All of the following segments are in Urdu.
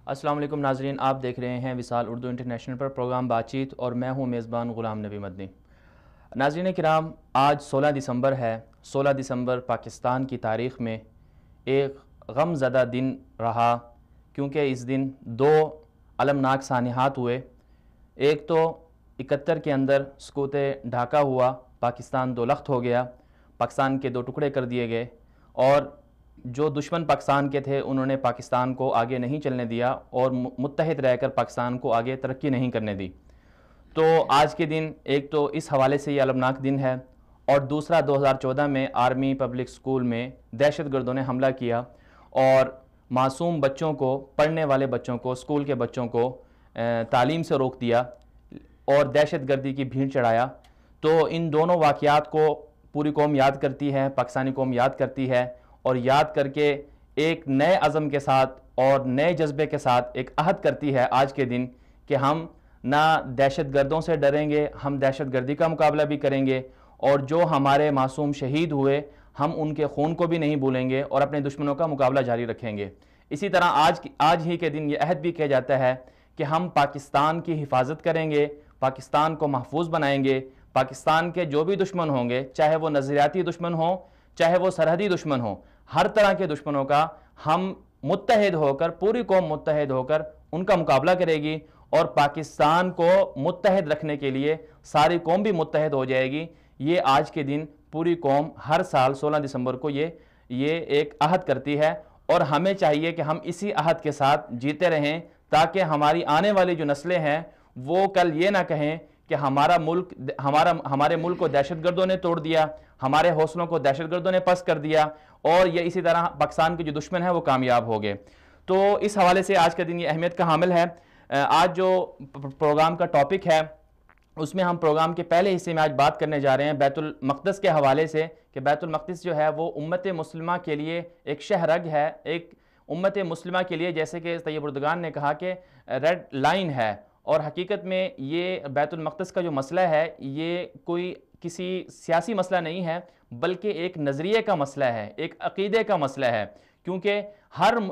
السلام علیکم ناظرین، آپ دیکھ رہے ہیں وصال اردو انٹرنیشنل پر پروگرام بات چیت اور میں ہوں میزبان غلام نبی مدنی۔ ناظرین کرام، آج 16 دسمبر ہے۔ 16 دسمبر پاکستان کی تاریخ میں ایک غم زدہ دن رہا، کیونکہ اس دن دو المناک سانحات ہوئے۔ ایک تو 71 کے اندر سقوط ڈھاکہ ہوا، پاکستان دو لخت ہو گیا، پاکستان کے دو ٹکڑے کر دیے گئے، اور جو دشمن پاکستان کے تھے انہوں نے پاکستان کو آگے نہیں چلنے دیا اور متحد رہ کر پاکستان کو آگے ترقی نہیں کرنے دی۔ تو آج کے دن ایک تو اس حوالے سے یہ المناک دن ہے، اور دوسرا 2014 میں آرمی پبلک سکول میں دہشت گردوں نے حملہ کیا اور معصوم بچوں کو، پڑھنے والے بچوں کو، سکول کے بچوں کو تعلیم سے روک دیا اور دہشت گردی کی بھیڑ چڑھایا۔ تو ان دونوں واقعات کو پوری قوم یاد کرتی ہے، پاکستانی قوم یاد کرتی ہے، اور یاد کر کے ایک نئے عزم کے ساتھ اور نئے جذبے کے ساتھ ایک عہد کرتی ہے آج کے دن کہ ہم نہ دہشت گردوں سے ڈریں گے، ہم دہشت گردی کا مقابلہ بھی کریں گے، اور جو ہمارے معصوم شہید ہوئے ہم ان کے خون کو بھی نہیں بھولیں گے اور اپنے دشمنوں کا مقابلہ جاری رکھیں گے۔ اسی طرح آج ہی کے دن یہ عہد بھی کیا جاتا ہے کہ ہم پاکستان کی حفاظت کریں گے، پاکستان کو محفوظ بنائیں گے، پاکستان کے جو بھی دشمن ہوں گے، چاہے وہ نظریاتی دشمن ہوں، چاہے وہ سرحدی دشمن ہوں، ہر طرح کے دشمنوں کا ہم متحد ہو کر، پوری قوم متحد ہو کر ان کا مقابلہ کرے گی، اور پاکستان کو متحد رکھنے کے لیے ساری قوم بھی متحد ہو جائے گی۔ یہ آج کے دن پوری قوم ہر سال 16 دسمبر کو یہ ایک عہد کرتی ہے، اور ہمیں چاہیے کہ ہم اسی عہد کے ساتھ جیتے رہیں، تاکہ ہماری آنے والی جو نسلیں ہیں وہ کل یہ نہ کہیں کہ ہمارے ملک کو دہشت گردوں نے توڑ دیا، ہمارے حوصلوں کو دہشت گردوں نے پست کر دیا، اور یہ اسی طرح پاکستان کے جو دشمن ہیں وہ کامیاب ہو گئے۔ تو اس حوالے سے آج کا دن یہ اہمیت کا حامل ہے۔ آج جو پروگرام کا ٹاپک ہے اس میں ہم پروگرام کے پہلے حصے میں آج بات کرنے جا رہے ہیں بیت المقدس کے حوالے سے، کہ بیت المقدس جو ہے وہ امت مسلمہ کے لیے ایک شہرگ ہے، ایک امت مسلمہ کے لیے، جیسے کہ طیب اردگان نے کہا کہ ریڈ لائن ہے، اور حقیقت میں یہ بیت المقدس کا جو مسئلہ ہے یہ کوئی کسی سیاسی مسئلہ نہیں ہے، بلکہ ایک نظریے کا مسئلہ ہے، ایک عقیدے کا مسئلہ ہے، کیونکہ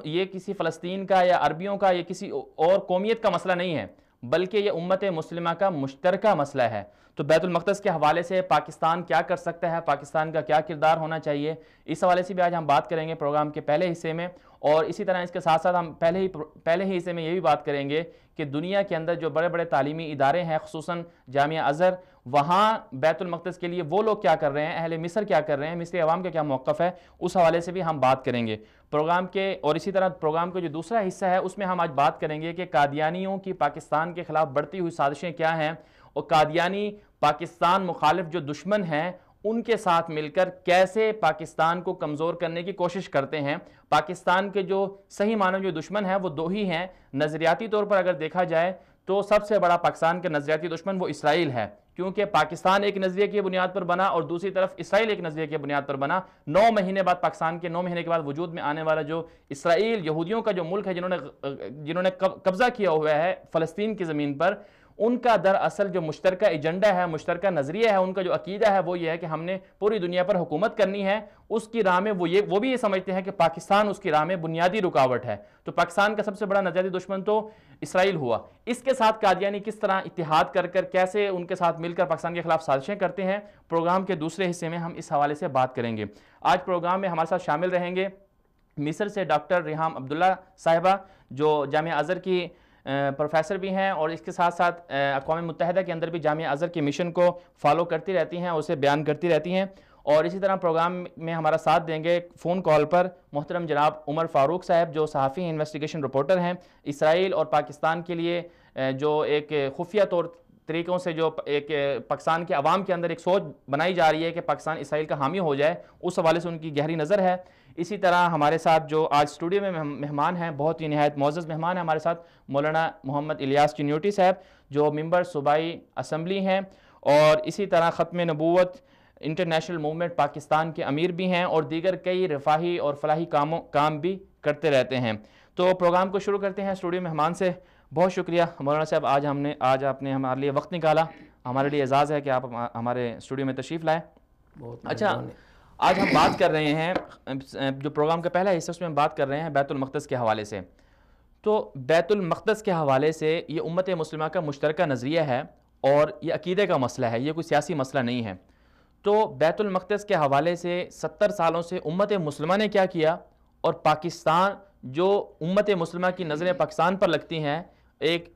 یہ کسی فلسطین کا یا عربیوں کا یا کسی اور قومیت کا مسئلہ نہیں ہے، بلکہ یہ امت مسلمہ کا مشترکہ مسئلہ ہے۔ تو بیت المقدس کے حوالے سے پاکستان کیا کر سکتا ہے، پاکستان کا کیا کردار ہونا چاہیے، اس حوالے سے بھی آج ہم بات کریں گے پروگرام کے پہلے حصے میں، اور اسی طرح اس کے ساتھ ساتھ ہم پہلے ہی حصے میں یہ بھی بات کریں گے کہ دنیا کے اندر جو بڑے بڑے تعلیمی ادارے ہیں، خصوصاً جامعہ ازہر، وہاں بیت المقدس کے لیے وہ لوگ کیا کر رہے ہیں، اہل مصر کیا کر رہے ہیں، مصری عوام کا کیا موقف ہے، اس حوالے سے بھی ہم بات کریں گے پروگرام کے۔ اور اسی طرح پروگرام کا جو دوسرا حصہ ہے اس میں ہم آج بات کریں گے کہ قادیانیوں کی پاکستان کے خلاف بڑھتی ہوئی سازشیں کیا ہیں، اور قادیانی پاکستان مخالف جو دشمن ہیں ان کے ساتھ مل کر کیسے پاکستان کو کمزور کرنے کی کوشش کرتے ہیں۔ پاکستان کے جو صحیح معنوں جو دشمن ہیں وہ دو ہی ہیں۔ نظریاتی طور پر اگر دیکھا جائے تو سب سے بڑا پاکستان کا نظریاتی دشمن وہ اسرائیل ہے، کیونکہ پاکستان ایک نظریے کی بنیاد پر بنا اور دوسری طرف اسرائیل ایک نظریے کی بنیاد پر بنا۔ 9 مہینے بعد پاکستان کے 9 مہینے کے بعد وجود میں آنے والا جو اسرائیل، یہودیوں کا جو ملک ہے جنہوں نے قبضہ کیا ہوا ہے فلسطین کی زمین پر، ان کا دراصل جو مشترکہ ایجنڈا ہے، مشترکہ نظریہ ہے، ان کا جو عقیدہ ہے وہ یہ ہے کہ ہم نے پوری دنیا پر حکومت کرنی ہے۔ اس کی راہ میں وہ بھی یہ سمجھتے ہیں کہ پاکستان اس کی راہ میں بنیادی رکاوٹ ہے۔ تو پاکستان کا سب سے بڑا نظریاتی دشمن تو اسرائیل ہوا۔ اس کے ساتھ قادیانی کس طرح اتحاد کر کیسے ان کے ساتھ مل کر پاکستان کے خلاف سازشیں کرتے ہیں، پروگرام کے دوسرے حصے میں ہم اس حوالے سے بات کریں گے۔ آج پروگرام میں ہمارے ساتھ شامل رہیں گے مصر سے ڈاکٹر ریحام عبداللہ صاحبہ، جو جامعہ ازہر کی پروفیسر بھی ہیں، اور اس کے ساتھ ساتھ اقوام متحدہ کے اندر بھی جامعہ ازہر کے مشن کو فالو کرتی رہتی ہیں، اسے بیان کرتی رہتی ہیں۔ اور اسی طرح پروگرام میں ہمارا ساتھ دیں گے فون کال پر محترم جناب عمر فاروق صاحب، جو صحافی ہیں، انویسٹیگیشن رپورٹر ہیں، اسرائیل اور پاکستان کے لیے جو ایک خفیہ طریقوں سے جو ایک پاکستان کے عوام کے اندر ایک سوچ بنائی جا رہی ہے کہ پاکستان اسرائیل کا حامی ہو جائے، اس حوالے سے ان کی گہری نظر ہے۔ اسی طرح ہمارے ساتھ جو آج اسٹوڈیو میں مہمان ہیں، بہت ہی نہایت معزز مہمان ہیں ہمارے ساتھ، مولانا محمد الیاس چنیوٹی صاحب، جو ممبر صوبائی اسمبلی ہیں، اور اسی طرح ختم نبوت انٹرنیشنل موومنٹ پاکستان کے امیر بھی ہیں، اور دیگر کئی رفاہی اور فلاحی کام بھی کرتے رہتے ہیں۔ تو پروگرام کو شروع کرتے ہیں اسٹوڈیو مہمان سے۔ بہت شکریہ مولانا صاحب، آج آپ نے ہمارے لیے وقت نکالا، ہمارے لیے اعزاز ہے کہ آپ ہمارے اسٹوڈیو میں تشریف لائیں۔ بہت اچھا، مہربانی۔ آج ہم بات کر رہے ہیں، جو پروگرام کا پہلا حصہ اس میں ہم بات کر رہے ہیں بیت المقدس کے حوالے سے. تو بیت المقدس کے حوالے سے یہ امت مسلمہ کا مشترکہ نظریہ ہے اور یہ عقیدے کا مسئلہ ہے، یہ کوئی سیاسی مسئلہ نہیں ہے. تو بیت المقدس کے حوالے سے 70 سالوں سے امت مسلمہ نے کیا کیا، اور پاکستان جو امت مسلمہ کی نظریں پاکستان پر لگتی ہیں، ایک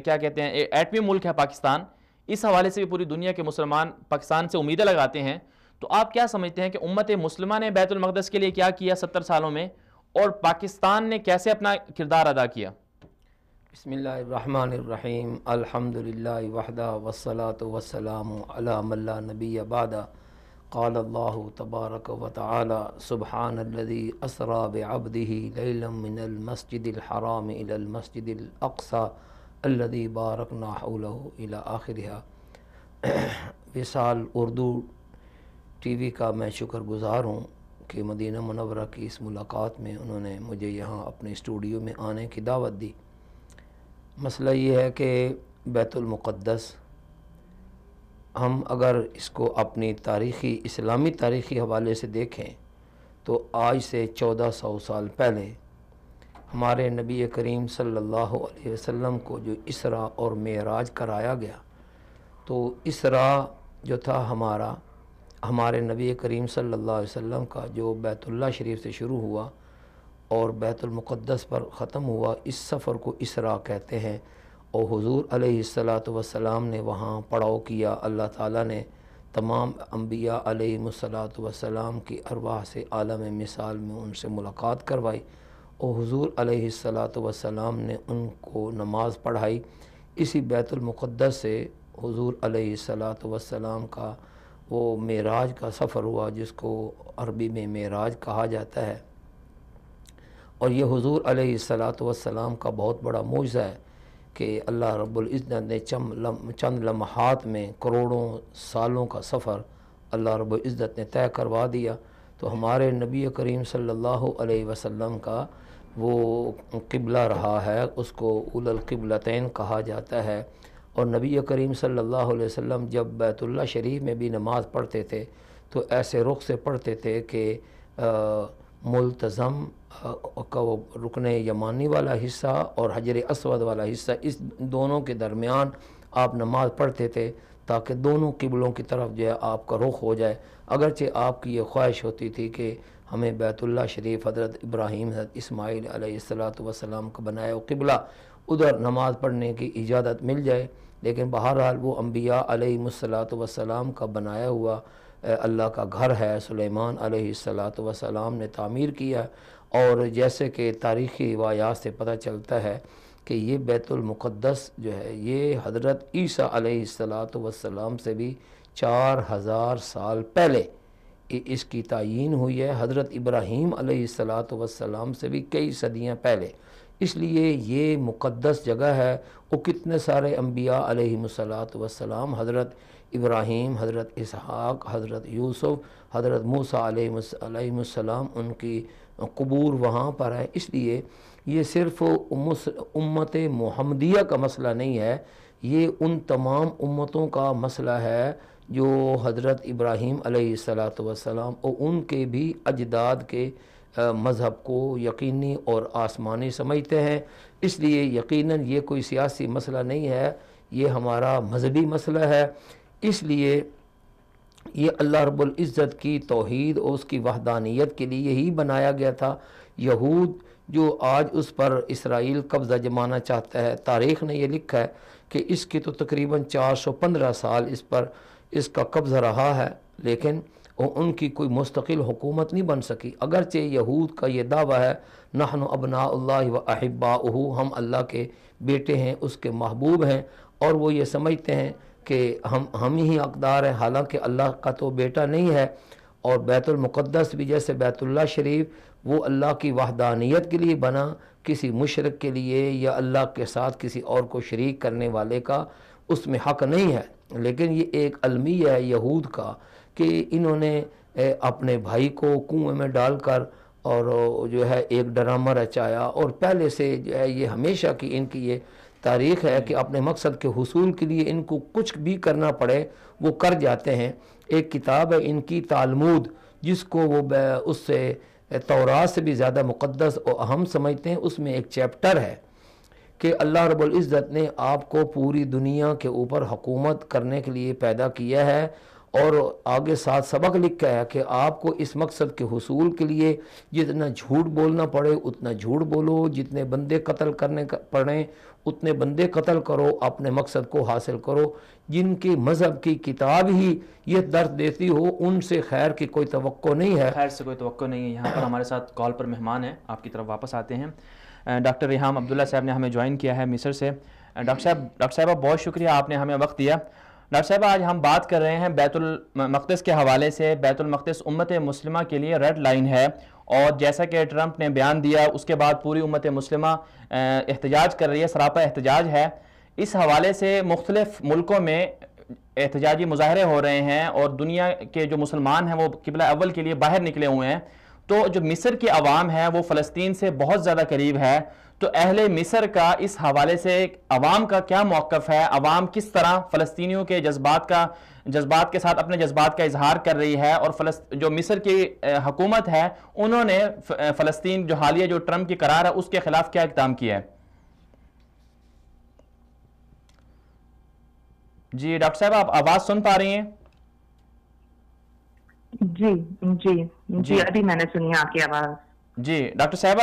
کیا کہتے ہیں ایٹمی ملک ہے پاکستان، اس حوالے سے بھی پوری دنیا کے مسلمان پاکستان سے امیدیں لگاتے ہیں. تو آپ کیا سمجھتے ہیں کہ امت مسلمہ نے بیت المقدس کے لیے کیا کیا 70 سالوں میں، اور پاکستان نے کیسے اپنا کردار ادا کیا؟ بسم اللہ الرحمن الرحیم، الحمدللہ وحدہ والصلاة والسلام علی من لا نبی بعدہ. قال اللہ تبارک و تعالی سبحان الذی اسری بعبدہ لیلا من المسجد الحرام الی المسجد الاقصی الذی بارکنا حولہ الی آخرہ. وصال اردو ٹی وی کا میں شکر گزار ہوں کہ مدینہ منورہ کی اس ملاقات میں انہوں نے مجھے یہاں اپنے اسٹوڈیو میں آنے کی دعوت دی. مسئلہ یہ ہے کہ بیت المقدس، ہم اگر اس کو اپنی اسلامی تاریخی حوالے سے دیکھیں تو آج سے 1400 سال پہلے ہمارے نبی کریم صلی اللہ علیہ وسلم کو جو اسراء اور معراج کرایا گیا، تو اسراء جو تھا ہمارے نبی کریم صلی اللہ علیہ وسلم کا جو بیت اللہ شریف سے شروع ہوا اور بیت المقدس پر ختم ہوا، اس سفر کو اسراء کہتے ہیں. اور حضور علیہ السلام نے وہاں پڑاؤ کیا. اللہ تعالیٰ نے تمام انبیاء علیہ السلام کی ارواح سے عالم مثال میں ان سے ملاقات کروائی، اور حضور علیہ السلام نے ان کو نماز پڑھائی. اسی بیت المقدس سے حضور علیہ السلام کا وہ معراج کا سفر ہوا، جس کو عربی میں معراج کہا جاتا ہے. اور یہ حضور علیہ السلام کا بہت بڑا معجزہ ہے کہ اللہ رب العزت نے چند لمحات میں کروڑوں سالوں کا سفر اللہ رب العزت نے طے کروا دیا. تو ہمارے نبی کریم صلی اللہ علیہ وسلم کا وہ قبلہ رہا ہے، اس کو اول القبلتین کہا جاتا ہے. اور نبی کریم صلی اللہ علیہ وسلم جب بیت اللہ شریف میں بھی نماز پڑھتے تھے تو ایسے رخ سے پڑھتے تھے کہ ملتزم کا وہ رکن یمانی والا حصہ اور حجر اسود والا حصہ، اس دونوں کے درمیان آپ نماز پڑھتے تھے تاکہ دونوں قبلوں کی طرف جو ہے آپ کا رخ ہو جائے. اگرچہ آپ کی یہ خواہش ہوتی تھی کہ ہمیں بیت اللہ شریف حضرت ابراہیم حضرت اسماعیل علیہ السلام کا بنایا قبلہ ادھر نماز پڑھنے کی اجازت مل جائے، لیکن بہرحال وہ انبیاء علیہ السلام کا بنایا ہوا اللہ کا گھر ہے. سلیمان علیہ السلام نے تعمیر کیا، اور جیسے کہ تاریخی روایات سے پتہ چلتا ہے کہ یہ بیت المقدس جو ہے یہ حضرت عیسیٰ علیہ السلام سے بھی 4000 سال پہلے اس کی تعیین ہوئی ہے. حضرت ابراہیم علیہ السلام سے بھی کئی صدیاں پہلے. اس لیے یہ مقدس جگہ ہے. وہ کتنے سارے انبیاء علیہ السلام، حضرت ابراہیم، حضرت اسحاق، حضرت یوسف، حضرت موسیٰ علیہ السلام، ان کی قبور وہاں پر ہے. اس لیے یہ صرف امت محمدیہ کا مسئلہ نہیں ہے، یہ ان تمام امتوں کا مسئلہ ہے جو حضرت ابراہیم علیہ السلام اور ان کے بھی اجداد کے مذہب کو یقینی اور آسمانی سمجھتے ہیں. اس لیے یقیناً یہ کوئی سیاسی مسئلہ نہیں ہے، یہ ہمارا مذہبی مسئلہ ہے. اس لیے یہ اللہ رب العزت کی توحید اور اس کی وحدانیت کے لیے ہی بنایا گیا تھا. یہود جو آج اس پر اسرائیل قبضہ جمانا چاہتا ہے، تاریخ نے یہ لکھا ہے کہ اس کی تو تقریباً 415 سال اس کا قبضہ رہا ہے، لیکن ان کی کوئی مستقل حکومت نہیں بن سکی. اگرچہ یہود کا یہ دعویٰ ہے نحن ابناء اللہ و احباؤہ، ہم اللہ کے بیٹے ہیں، اس کے محبوب ہیں، اور وہ یہ سمجھتے ہیں کہ ہم ہی حقدار ہیں، حالانکہ اللہ کا تو بیٹا نہیں ہے. اور بیت المقدس بھی جیسے بیت اللہ شریف وہ اللہ کی وحدانیت کے لیے بنا، کسی مشرک کے لیے یا اللہ کے ساتھ کسی اور کو شریک کرنے والے کا اس میں حق نہیں ہے. لیکن یہ ایک المیہ ہے یہود کا کہ انہوں نے اپنے بھائی کو کنویں میں ڈال کر اور جو ہے ایک ڈرامہ رچایا، اور پہلے سے جو ہے یہ ہمیشہ کی ان کی یہ تاریخ ہے کہ اپنے مقصد کے حصول کے لیے ان کو کچھ بھی کرنا پڑے وہ کر جاتے ہیں. ایک کتاب ہے ان کی تالمود، جس کو وہ اس سے تورات سے بھی زیادہ مقدس اور اہم سمجھتے ہیں. اس میں ایک چیپٹر ہے کہ اللہ رب العزت نے آپ کو پوری دنیا کے اوپر حکومت کرنے کے لیے پیدا کیا ہے، اور آگے ساتھ سبق لکھا ہے کہ آپ کو اس مقصد کے حصول کے لیے جتنا جھوٹ بولنا پڑے اتنا جھوٹ بولو، جتنے بندے قتل کرنے پڑیں اتنے بندے قتل کرو، اپنے مقصد کو حاصل کرو. جن کی مذہب کی کتاب ہی یہ درد دیتی ہو ان سے خیر کی کوئی توقع نہیں ہے. خیر سے کوئی توقع نہیں ہے. یہاں پر ہمارے ساتھ کال پر مہمان ہیں، آپ کی طرف واپس آتے ہیں. ڈاکٹر ریحام عبداللہ صاحب نے ہمیں جوائن کیا ہے مصر سے. ڈاکٹر صاحبہ بہت شکریہ، آپ نے ہمیں وقت دیا. ڈاکٹر صاحب آج ہم بات کر رہے ہیں بیت المقدس کے حوالے سے. بیت المقدس امت مسلمہ کے لیے ریڈ لائن ہے، اور جیسا کہ ٹرمپ نے بیان دیا اس کے بعد پوری امت مسلمہ احتجاج کر رہی ہے، سراپا احتجاج ہے. اس حوالے سے مختلف ملکوں میں احتجاجی مظاہرے ہو رہے ہیں، اور دنیا کے جو مسلمان ہیں وہ قبلہ اول کے لیے باہر نکلے ہوئے ہیں. تو جو مصر کی عوام ہے وہ فلسطین سے بہت زیادہ قریب ہے. تو اہل مصر کا اس حوالے سے عوام کا کیا موقف ہے؟ عوام کس طرح فلسطینیوں کے جذبات کے ساتھ اپنے جذبات کا اظہار کر رہی ہے؟ اور جو مصر کی حکومت ہے انہوں نے فلسطین جو حالیہ جو ٹرمپ کی قرار ہے اس کے خلاف کیا اقدام کیا ہے؟ جی ڈاکٹر صاحب آپ آواز سن پا رہی ہیں؟ جی ابھی میں نے سنی آپ کی آواز. جی ڈاکٹر صاحبہ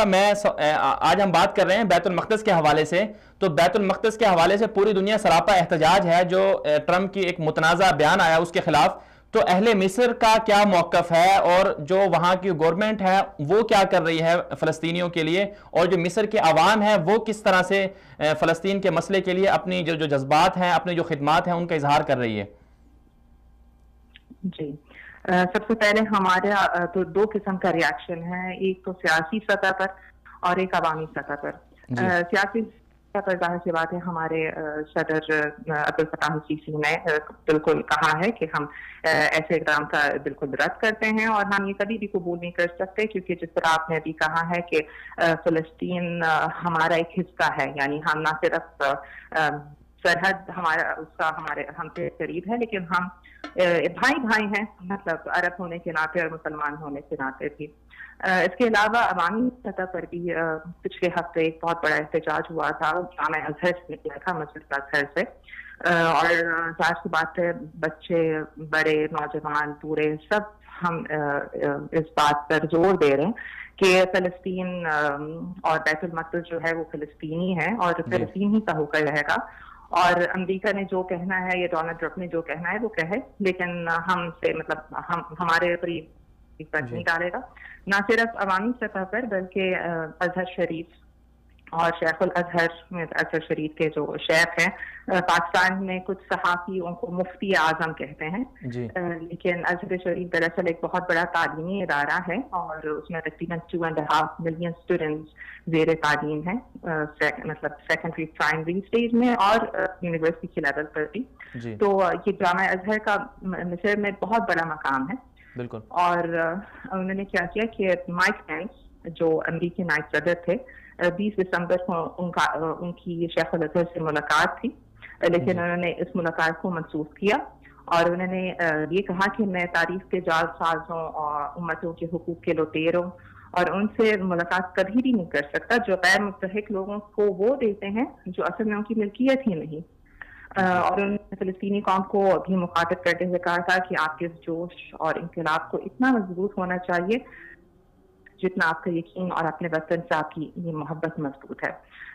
آج ہم بات کر رہے ہیں بیت المقدس کے حوالے سے. تو بیت المقدس کے حوالے سے پوری دنیا سراپا احتجاج ہے جو ٹرمپ کی ایک متنازع بیان آیا اس کے خلاف. تو اہل مصر کا کیا موقف ہے، اور جو وہاں کی گورنمنٹ ہے وہ کیا کر رہی ہے فلسطینیوں کے لیے، اور جو مصر کی عوام ہے وہ کس طرح سے فلسطین کے مسئلے کے لیے اپنی جو جذبات ہیں، اپنی جو خدمات ہیں ان کا اظہار کر رہی ہے؟ جی سب سے پہلے ہمارے تو دو قسم کا ریاکشن ہے، ایک تو سیاسی سطح پر اور ایک عوامی سطح پر. سیاسی سطح پر ظاہر سی بات ہے ہمارے صدر عبدالفتاح السیسی نے بالکل کہا ہے کہ ہم ایسے اقدام کا بالکل رد کرتے ہیں، اور ہم یہ کبھی بھی قبول نہیں کر سکتے، کیونکہ جس طرح آپ نے ابھی کہا ہے کہ فلسطین ہمارا ایک حصہ ہے، یعنی ہم نہ صرف سرحد ہم سے قریب ہے لیکن ہم بھائی ہیں، مطلب عرب ہونے کے ناطے اور مسلمان ہونے کے ناطے بھی. اس کے علاوہ عوامی سطح پر بھی پچھلے ہفتے ایک بہت بڑا احتجاج ہوا تھا، جامع ازہر سے نکلا تھا، مسجد ازہر سے، اور ظاہر سی بات ہے بچے بڑے نوجوان پورے سب ہم اس بات پر زور دے رہے ہیں کہ فلسطین اور بیت المقدس جو ہے وہ فلسطینی ہے اور فلسطین ہی کا حکم رہے گا. اور امریکہ نے جو کہنا ہے یا ڈونلڈ ٹرمپ نے جو کہنا ہے وہ کہے، لیکن ہم سے مطلب ہمارے اوپر فرق نہیں ڈالے گا، نہ صرف عوامی سطح پر بلکہ ازہر شریف اور شیخ الازہر ازہر شریف کے جو شیخ ہیں، پاکستان میں کچھ صحافی ان کو مفتی اعظم کہتے ہیں، لیکن ازہر شریف دراصل ایک بہت بڑا تعلیمی ادارہ ہے اور اس میں تقریباً 2.5 ملین اسٹوڈنٹس زیر تعلیم ہیں، مطلب سیکنڈری پرائمری اسٹیج میں اور یونیورسٹی کے لیول پر بھی. تو یہ جامع ازہر کا مصر میں بہت بڑا مقام ہے. بالکل. اور انہوں نے کیا کیا کہ مائک پینس جو امریکی نائب صدر تھے، 20 دسمبر کو ان کی شیخ الازہر سے ملاقات تھی، لیکن انہوں نے اس ملاقات کو منسوخ کیا اور انہوں نے یہ کہا کہ میں تاریخ کے جعل سازوں اور امتوں کے حقوق کے لٹیروں اور ان سے ملاقات کبھی بھی نہیں کر سکتا جو غیر مستحق لوگوں کو وہ دیتے ہیں جو اصل میں ان کی ملکیت ہی نہیں. اور انہوں نے فلسطینی قوم کو بھی مخاطب کرتے ہوئے کہا تھا کہ آپ کے جوش اور انقلاب کو اتنا مضبوط ہونا چاہیے جتنا آپ کا یقین اور اپنے وطن سے آپ کی یہ محبت مضبوط ہے.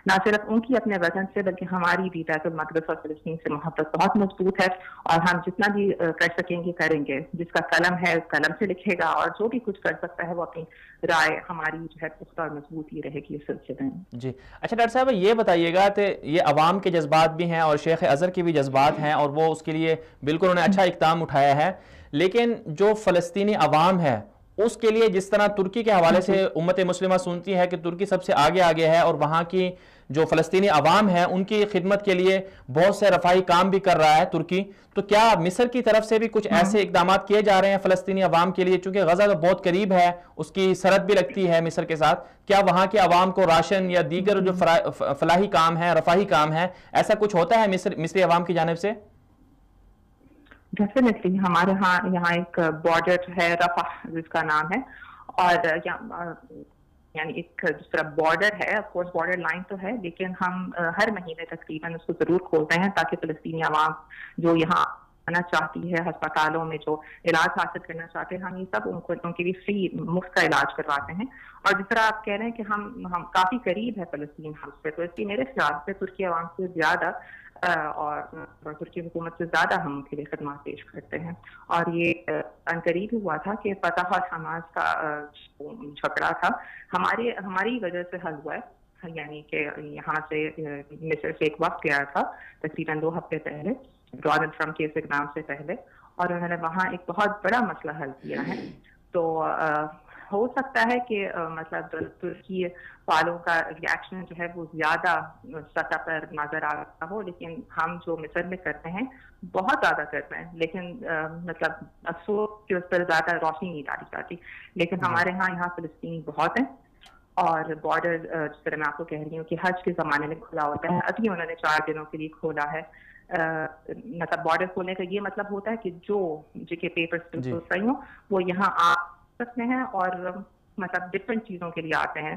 نہ صرف ان کی اپنے وطن سے بلکہ ہماری بھی بیت المقدس اور فلسطین سے محبت بہت مضبوط ہے، اور ہم جتنا بھی کر سکیں گے کریں گے. جس کا قلم ہے اس قلم سے لکھے گا، اور جو بھی کچھ کر سکتا ہے وہ اپنی رائے ہماری جو ہے پختہ اور مضبوط ہی رہے گی اس سلسلے میں. جی اچھا ڈاکٹر صاحب یہ بتائیے گا کہ یہ عوام کے جذبات بھی ہیں اور شیخ ازہر کے بھی جذبات ہیں، اور وہ اس کے لیے بالکل انہوں نے اچھا اقدام اٹھایا ہے، لیکن جو فلسطینی عوام ہے اس کے لیے جس طرح ترکی کے حوالے سے امت مسلمہ سنتی ہے کہ ترکی سب سے آگے ہے اور وہاں کی جو فلسطینی عوام ہے ان کی خدمت کے لیے بہت سے رفاہی کام بھی کر رہا ہے ترکی، تو کیا مصر کی طرف سے بھی کچھ ایسے اقدامات کیے جا رہے ہیں فلسطینی عوام کے لیے؟ چونکہ غزہ تو بہت قریب ہے، اس کی سرحد بھی لگتی ہے مصر کے ساتھ، کیا وہاں کے عوام کو راشن یا دیگر جو فلاحی کام ہے، رفاہی کام ہے، ایسا کچھ ہوتا ہے مصری عوام کی جانب سے؟ ڈیفینیٹلی ہمارے یہاں ایک بارڈر ہے رفح جس کا نام ہے، اور یعنی ایک جس طرح بارڈر ہے، آف کورس بارڈر لائن تو ہے، لیکن ہم ہر مہینے تقریباً اس کو ضرور کھولتے ہیں تاکہ فلسطینی عوام جو یہاں آنا چاہتی ہے، ہسپتالوں میں جو علاج حاصل کرنا چاہتے ہیں، ہم یہ سب ان کے لیے فری مفت کا علاج کرواتے ہیں۔ اور جس طرح آپ کہہ رہے ہیں کہ ہم کافی قریب ہے فلسطین ہم سے، تو اس لیے میرے خیال سے ترکی عوام سے زیادہ اور ترکی حکومت سے زیادہ ہم کے لیے خدمات پیش کرتے ہیں۔ اور یہ عنقریب ہی ہوا تھا کہ فتح اور حماس کا جھگڑا تھا ہماری وجہ سے حل ہوا ہے، یعنی کہ یہاں سے مصر سے ایک وقت گیا تھا تقریباً 2 ہفتے پہلے ڈونلڈ ٹرمپ کے اقدام سے پہلے، اور انہوں نے وہاں ایک بہت بڑا مسئلہ حل کیا ہے۔ تو ہو سکتا ہے کہ مطلب ترکی والوں کا ریاکشن جو ہے وہ زیادہ سطح پر نظر آتا ہو، لیکن ہم جو مصر میں کرتے ہیں بہت زیادہ کرتے ہیں، لیکن مطلب افسوس کہ اس پر زیادہ روشنی نہیں ڈالی جاتی۔ لیکن ہمارے یہاں فلسطین بہت ہیں، اور بارڈر جس طرح میں آپ کو کہہ رہی ہوں کہ حج کے زمانے میں کھلا ہوتا ہے، ابھی انہوں نے 4 دنوں کے لیے کھولا ہے۔ مطلب بارڈر کھولنے کا یہ مطلب ہوتا ہے کہ جو کے پیپرز صحیح ہوں وہ یہاں آ سکتے ہیں، اور مطلب ڈفرینٹ چیزوں کے لیے آتے ہیں،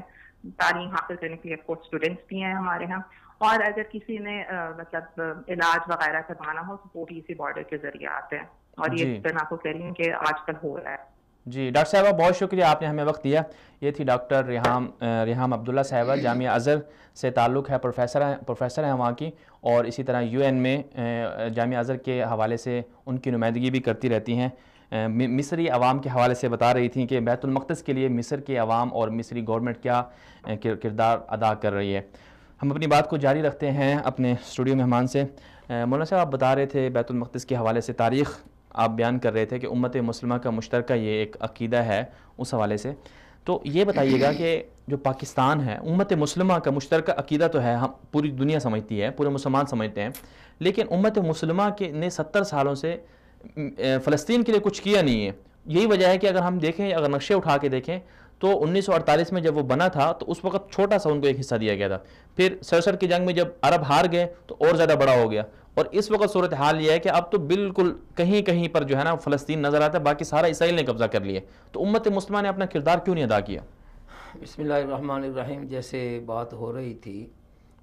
تعلیم حاصل کرنے کے لیے اسٹوڈنٹس بھی ہیں ہمارے یہاں، اور اگر کسی نے مطلب علاج وغیرہ کروانا ہو تو وہ بھی اسی بارڈر کے ذریعے آتے ہیں، اور یہ جس طرح میں آپ کو کہہ رہی ہوں کہ آج کل ہو رہا ہے۔ جی ڈاکٹر صاحبہ بہت شکریہ، آپ نے ہمیں وقت دیا۔ یہ تھی ڈاکٹر ریحام عبداللہ صاحبہ، جامعہ ازہر سے تعلق ہے، پروفیسر ہیں وہاں کی، اور اسی طرح UN میں جامعہ ازہر کے حوالے سے ان کی نمائندگی بھی کرتی رہتی ہیں۔ مصری عوام کے حوالے سے بتا رہی تھیں کہ بیت المقدس کے لیے مصر کے عوام اور مصری گورنمنٹ کیا کردار ادا کر رہی ہے۔ ہم اپنی بات کو جاری رکھتے ہیں اپنے اسٹوڈیو مہمان سے۔ مولانا صاحب آپ بتا رہے تھے بیت المقدس کے حوالے سے تاریخ آپ بیان کر رہے تھے کہ امت مسلمہ کا مشترکہ یہ ایک عقیدہ ہے، اس حوالے سے تو یہ بتائیے گا کہ جو پاکستان ہے امت مسلمہ کا مشترکہ عقیدہ تو ہے، ہم پوری دنیا سمجھتی ہے، پورے مسلمان سمجھتے ہیں، لیکن امت مسلمہ کے نے 70 سالوں سے فلسطین کے لیے کچھ کیا نہیں ہے۔ یہی وجہ ہے کہ اگر ہم دیکھیں، اگر نقشے اٹھا کے دیکھیں تو 1948 میں جب وہ بنا تھا تو اس وقت چھوٹا سا ان کو ایک حصہ دیا گیا تھا، پھر سرسر کی جنگ میں جب عرب ہار گئے تو اور زیادہ بڑا ہو گیا، اور اس وقت صورتحال یہ ہے کہ اب تو بالکل کہیں کہیں پر جو ہے نا فلسطین نظر آتا ہے، باقی سارا اسرائیل نے قبضہ کر لیا۔ تو امت مسلمہ نے اپنا کردار کیوں نہیں ادا کیا؟ بسم اللہ الرحمن الرحیم۔ جیسے بات ہو رہی تھی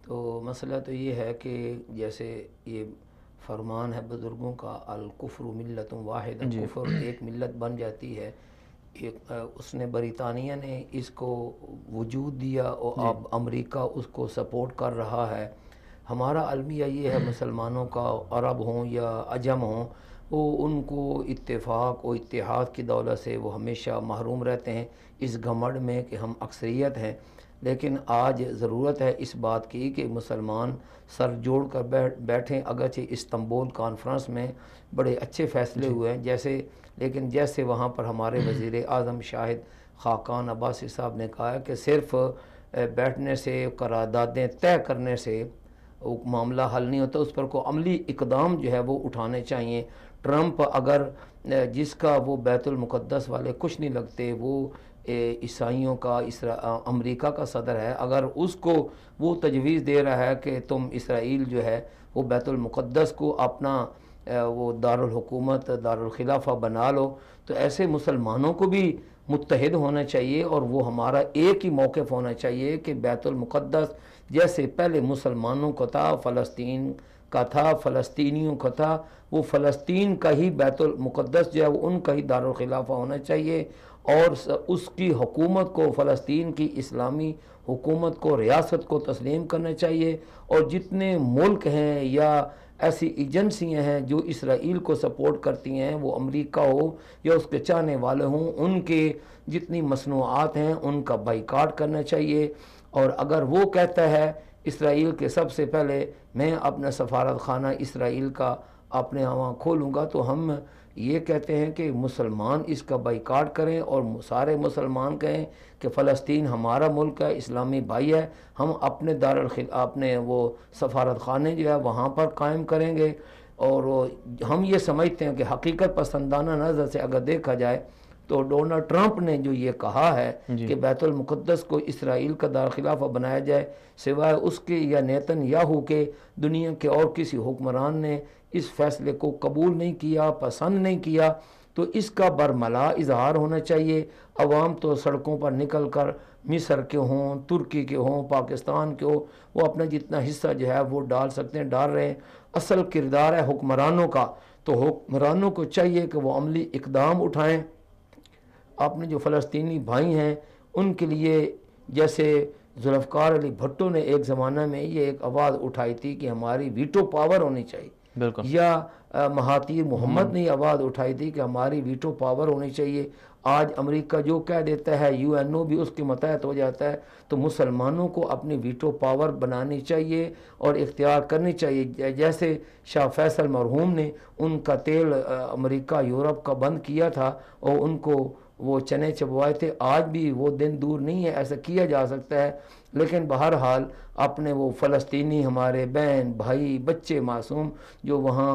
تو مسئلہ تو یہ ہے کہ جیسے یہ فرمان ہے بزرگوں کا، الکفر ملت واحد، کفر ایک ملت بن جاتی ہے۔ اس نے برطانیہ نے اس کو وجود دیا اور اب امریکہ اس کو سپورٹ کر رہا ہے۔ ہمارا المیہ یہ ہے مسلمانوں کا، عرب ہوں یا عجم ہوں، وہ ان کو اتفاق و اتحاد کی دولت سے وہ ہمیشہ محروم رہتے ہیں، اس گھمنڈ میں کہ ہم اکثریت ہیں۔ لیکن آج ضرورت ہے اس بات کی کہ مسلمان سر جوڑ کر بیٹھیں۔ اگرچہ استنبول کانفرنس میں بڑے اچھے فیصلے ہوئے ہیں، لیکن جیسے وہاں پر ہمارے وزیر اعظم شاہد خاقان عباسی صاحب نے کہا ہے کہ صرف بیٹھنے سے، قراردادیں طے کرنے سے معاملہ حل نہیں ہوتا، اس پر کوئی عملی اقدام جو ہے وہ اٹھانے چاہیے۔ ٹرمپ اگر جس کا وہ بیت المقدس والے کچھ نہیں لگتے، وہ عیسائیوں کا امریکہ کا صدر ہے، اگر اس کو وہ تجویز دے رہا ہے کہ تم اسرائیل جو ہے وہ بیت المقدس کو اپنا وہ دارالحکومت، دارالخلافہ بنا لو، تو ایسے مسلمانوں کو بھی متحد ہونا چاہیے، اور وہ ہمارا ایک ہی موقف ہونا چاہیے کہ بیت المقدس جیسے پہلے مسلمانوں کا تھا، فلسطین کا تھا، فلسطینیوں کا تھا، وہ فلسطین کا ہی بیت المقدس جو ہے وہ ان کا ہی دارالخلافہ ہونا چاہیے، اور اس کی حکومت کو، فلسطین کی اسلامی حکومت کو، ریاست کو تسلیم کرنا چاہیے۔ اور جتنے ملک ہیں یا ایسی ایجنسیاں ہیں جو اسرائیل کو سپورٹ کرتی ہیں، وہ امریکہ ہو یا اس کے چاہنے والے ہوں، ان کے جتنی مصنوعات ہیں ان کا بائیکاٹ کرنا چاہیے۔ اور اگر وہ کہتا ہے اسرائیل کے، سب سے پہلے میں اپنا سفارت خانہ اسرائیل کا اپنے وہاں کھولوں گا تو ہم یہ کہتے ہیں کہ مسلمان اس کا بائیکاٹ کریں اور سارے مسلمان کہیں کہ فلسطین ہمارا ملک ہے، اسلامی بھائی ہے، ہم اپنے اپنے وہ سفارت خانے جو ہے وہاں پر قائم کریں گے۔ اور ہم یہ سمجھتے ہیں کہ حقیقت پسندانہ نظر سے اگر دیکھا جائے تو ڈونلڈ ٹرمپ نے جو یہ کہا ہے کہ بیت المقدس کو اسرائیل کا دارخلافہ بنایا جائے، سوائے اس کے یا نیتن یاہو کے دنیا کے اور کسی حکمران نے اس فیصلے کو قبول نہیں کیا، پسند نہیں کیا۔ تو اس کا برملا اظہار ہونا چاہیے۔ عوام تو سڑکوں پر نکل کر مصر کے ہوں، ترکی کے ہوں، پاکستان کے ہوں، وہ اپنا جتنا حصہ جو ہے وہ ڈال سکتے ہیں، ڈال رہے ہیں۔ اصل کردار ہے حکمرانوں کا، تو حکمرانوں کو چاہیے کہ وہ عملی اقدام اٹھائیں۔ اپنے جو فلسطینی بھائی ہیں ان کے لیے، جیسے ذوالفقار علی بھٹو نے ایک زمانہ میں یہ ایک آواز اٹھائی تھی کہ ہماری ویٹو پاور ہونی چاہیے، بالکل، یا مہاتیر محمد نے آواز اٹھائی تھی کہ ہماری ویٹو پاور ہونی چاہیے۔ آج امریکہ جو کہہ دیتا ہے UN بھی اس کے متحد ہو جاتا ہے۔ تو مسلمانوں کو اپنی ویٹو پاور بنانی چاہیے اور اختیار کرنی چاہیے۔ جیسے شاہ فیصل مرحوم نے ان کا تیل امریکہ یورپ کا بند کیا تھا اور ان کو وہ چنے چبوائے تھے، آج بھی وہ دن دور نہیں ہے، ایسا کیا جا سکتا ہے۔ لیکن بہرحال اپنے وہ فلسطینی ہمارے بہن بھائی بچے معصوم جو وہاں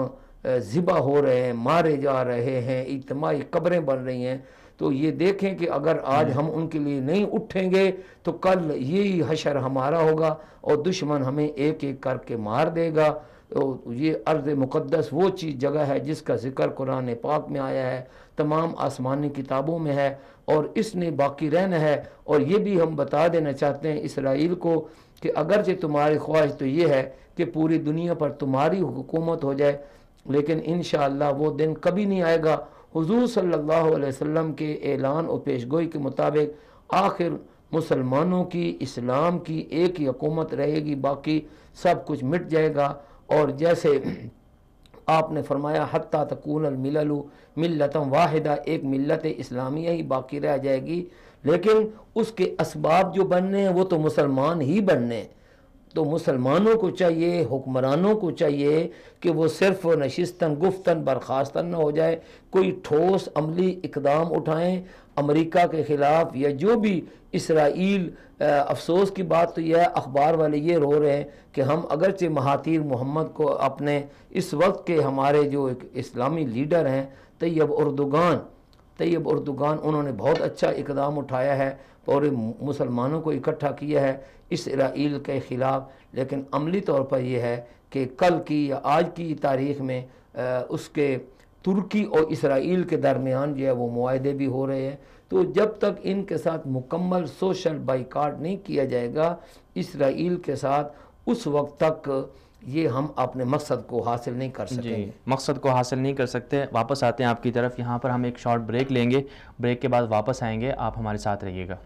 ذبح ہو رہے ہیں، مارے جا رہے ہیں، اجتماعی قبریں بن رہی ہیں، تو یہ دیکھیں کہ اگر آج ہم ان کے لیے نہیں اٹھیں گے تو کل یہی حشر ہمارا ہوگا اور دشمن ہمیں ایک ایک کر کے مار دے گا۔ یہ ارض مقدس وہ چیز جگہ ہے جس کا ذکر قرآن پاک میں آیا ہے، تمام آسمانی کتابوں میں ہے، اور اس نے باقی رہنا ہے۔ اور یہ بھی ہم بتا دینا چاہتے ہیں اسرائیل کو کہ اگرچہ تمہاری خواہش تو یہ ہے کہ پوری دنیا پر تمہاری حکومت ہو جائے، لیکن انشاءاللہ وہ دن کبھی نہیں آئے گا۔ حضور صلی اللہ علیہ وسلم کے اعلان اور پیشگوئی کے مطابق آخر مسلمانوں کی، اسلام کی ایک ہی حکومت رہے گی، باقی سب کچھ مٹ جائے گا۔ اور جیسے آپ نے فرمایا حتیٰ تکون الملل ملتم واحدہ، ایک ملت اسلامیہ ہی باقی رہ جائے گی، لیکن اس کے اسباب جو بننے ہیں وہ تو مسلمان ہی بننے ہیں۔ تو مسلمانوں کو چاہیے، حکمرانوں کو چاہیے کہ وہ صرف نشستن گفتن برخاستن نہ ہو جائے، کوئی ٹھوس عملی اقدام اٹھائیں امریکہ کے خلاف، یا جو بھی اسرائیل۔ افسوس کی بات تو یہ ہے، اخبار والے یہ رو رہے ہیں کہ ہم اگرچہ مہاتیر محمد کو اپنے اس وقت کے ہمارے جو ایک اسلامی لیڈر ہیں طیب اردوغان، انہوں نے بہت اچھا اقدام اٹھایا ہے اور مسلمانوں کو اکٹھا کیا ہے اسرائیل کے خلاف، لیکن عملی طور پر یہ ہے کہ کل کی یا آج کی تاریخ میں اس کے ترکی اور اسرائیل کے درمیان جو ہے وہ معاہدے بھی ہو رہے ہیں۔ تو جب تک ان کے ساتھ مکمل سوشل بائیکاٹ نہیں کیا جائے گا اسرائیل کے ساتھ، اس وقت تک یہ ہم اپنے مقصد کو حاصل نہیں کر سکیں گے۔ مقصد کو حاصل نہیں کر سکتے۔ واپس آتے ہیں آپ کی طرف، یہاں پر ہم ایک شارٹ بریک لیں گے، بریک کے بعد واپس آئیں گے، آپ ہمارے ساتھ رہیے گا۔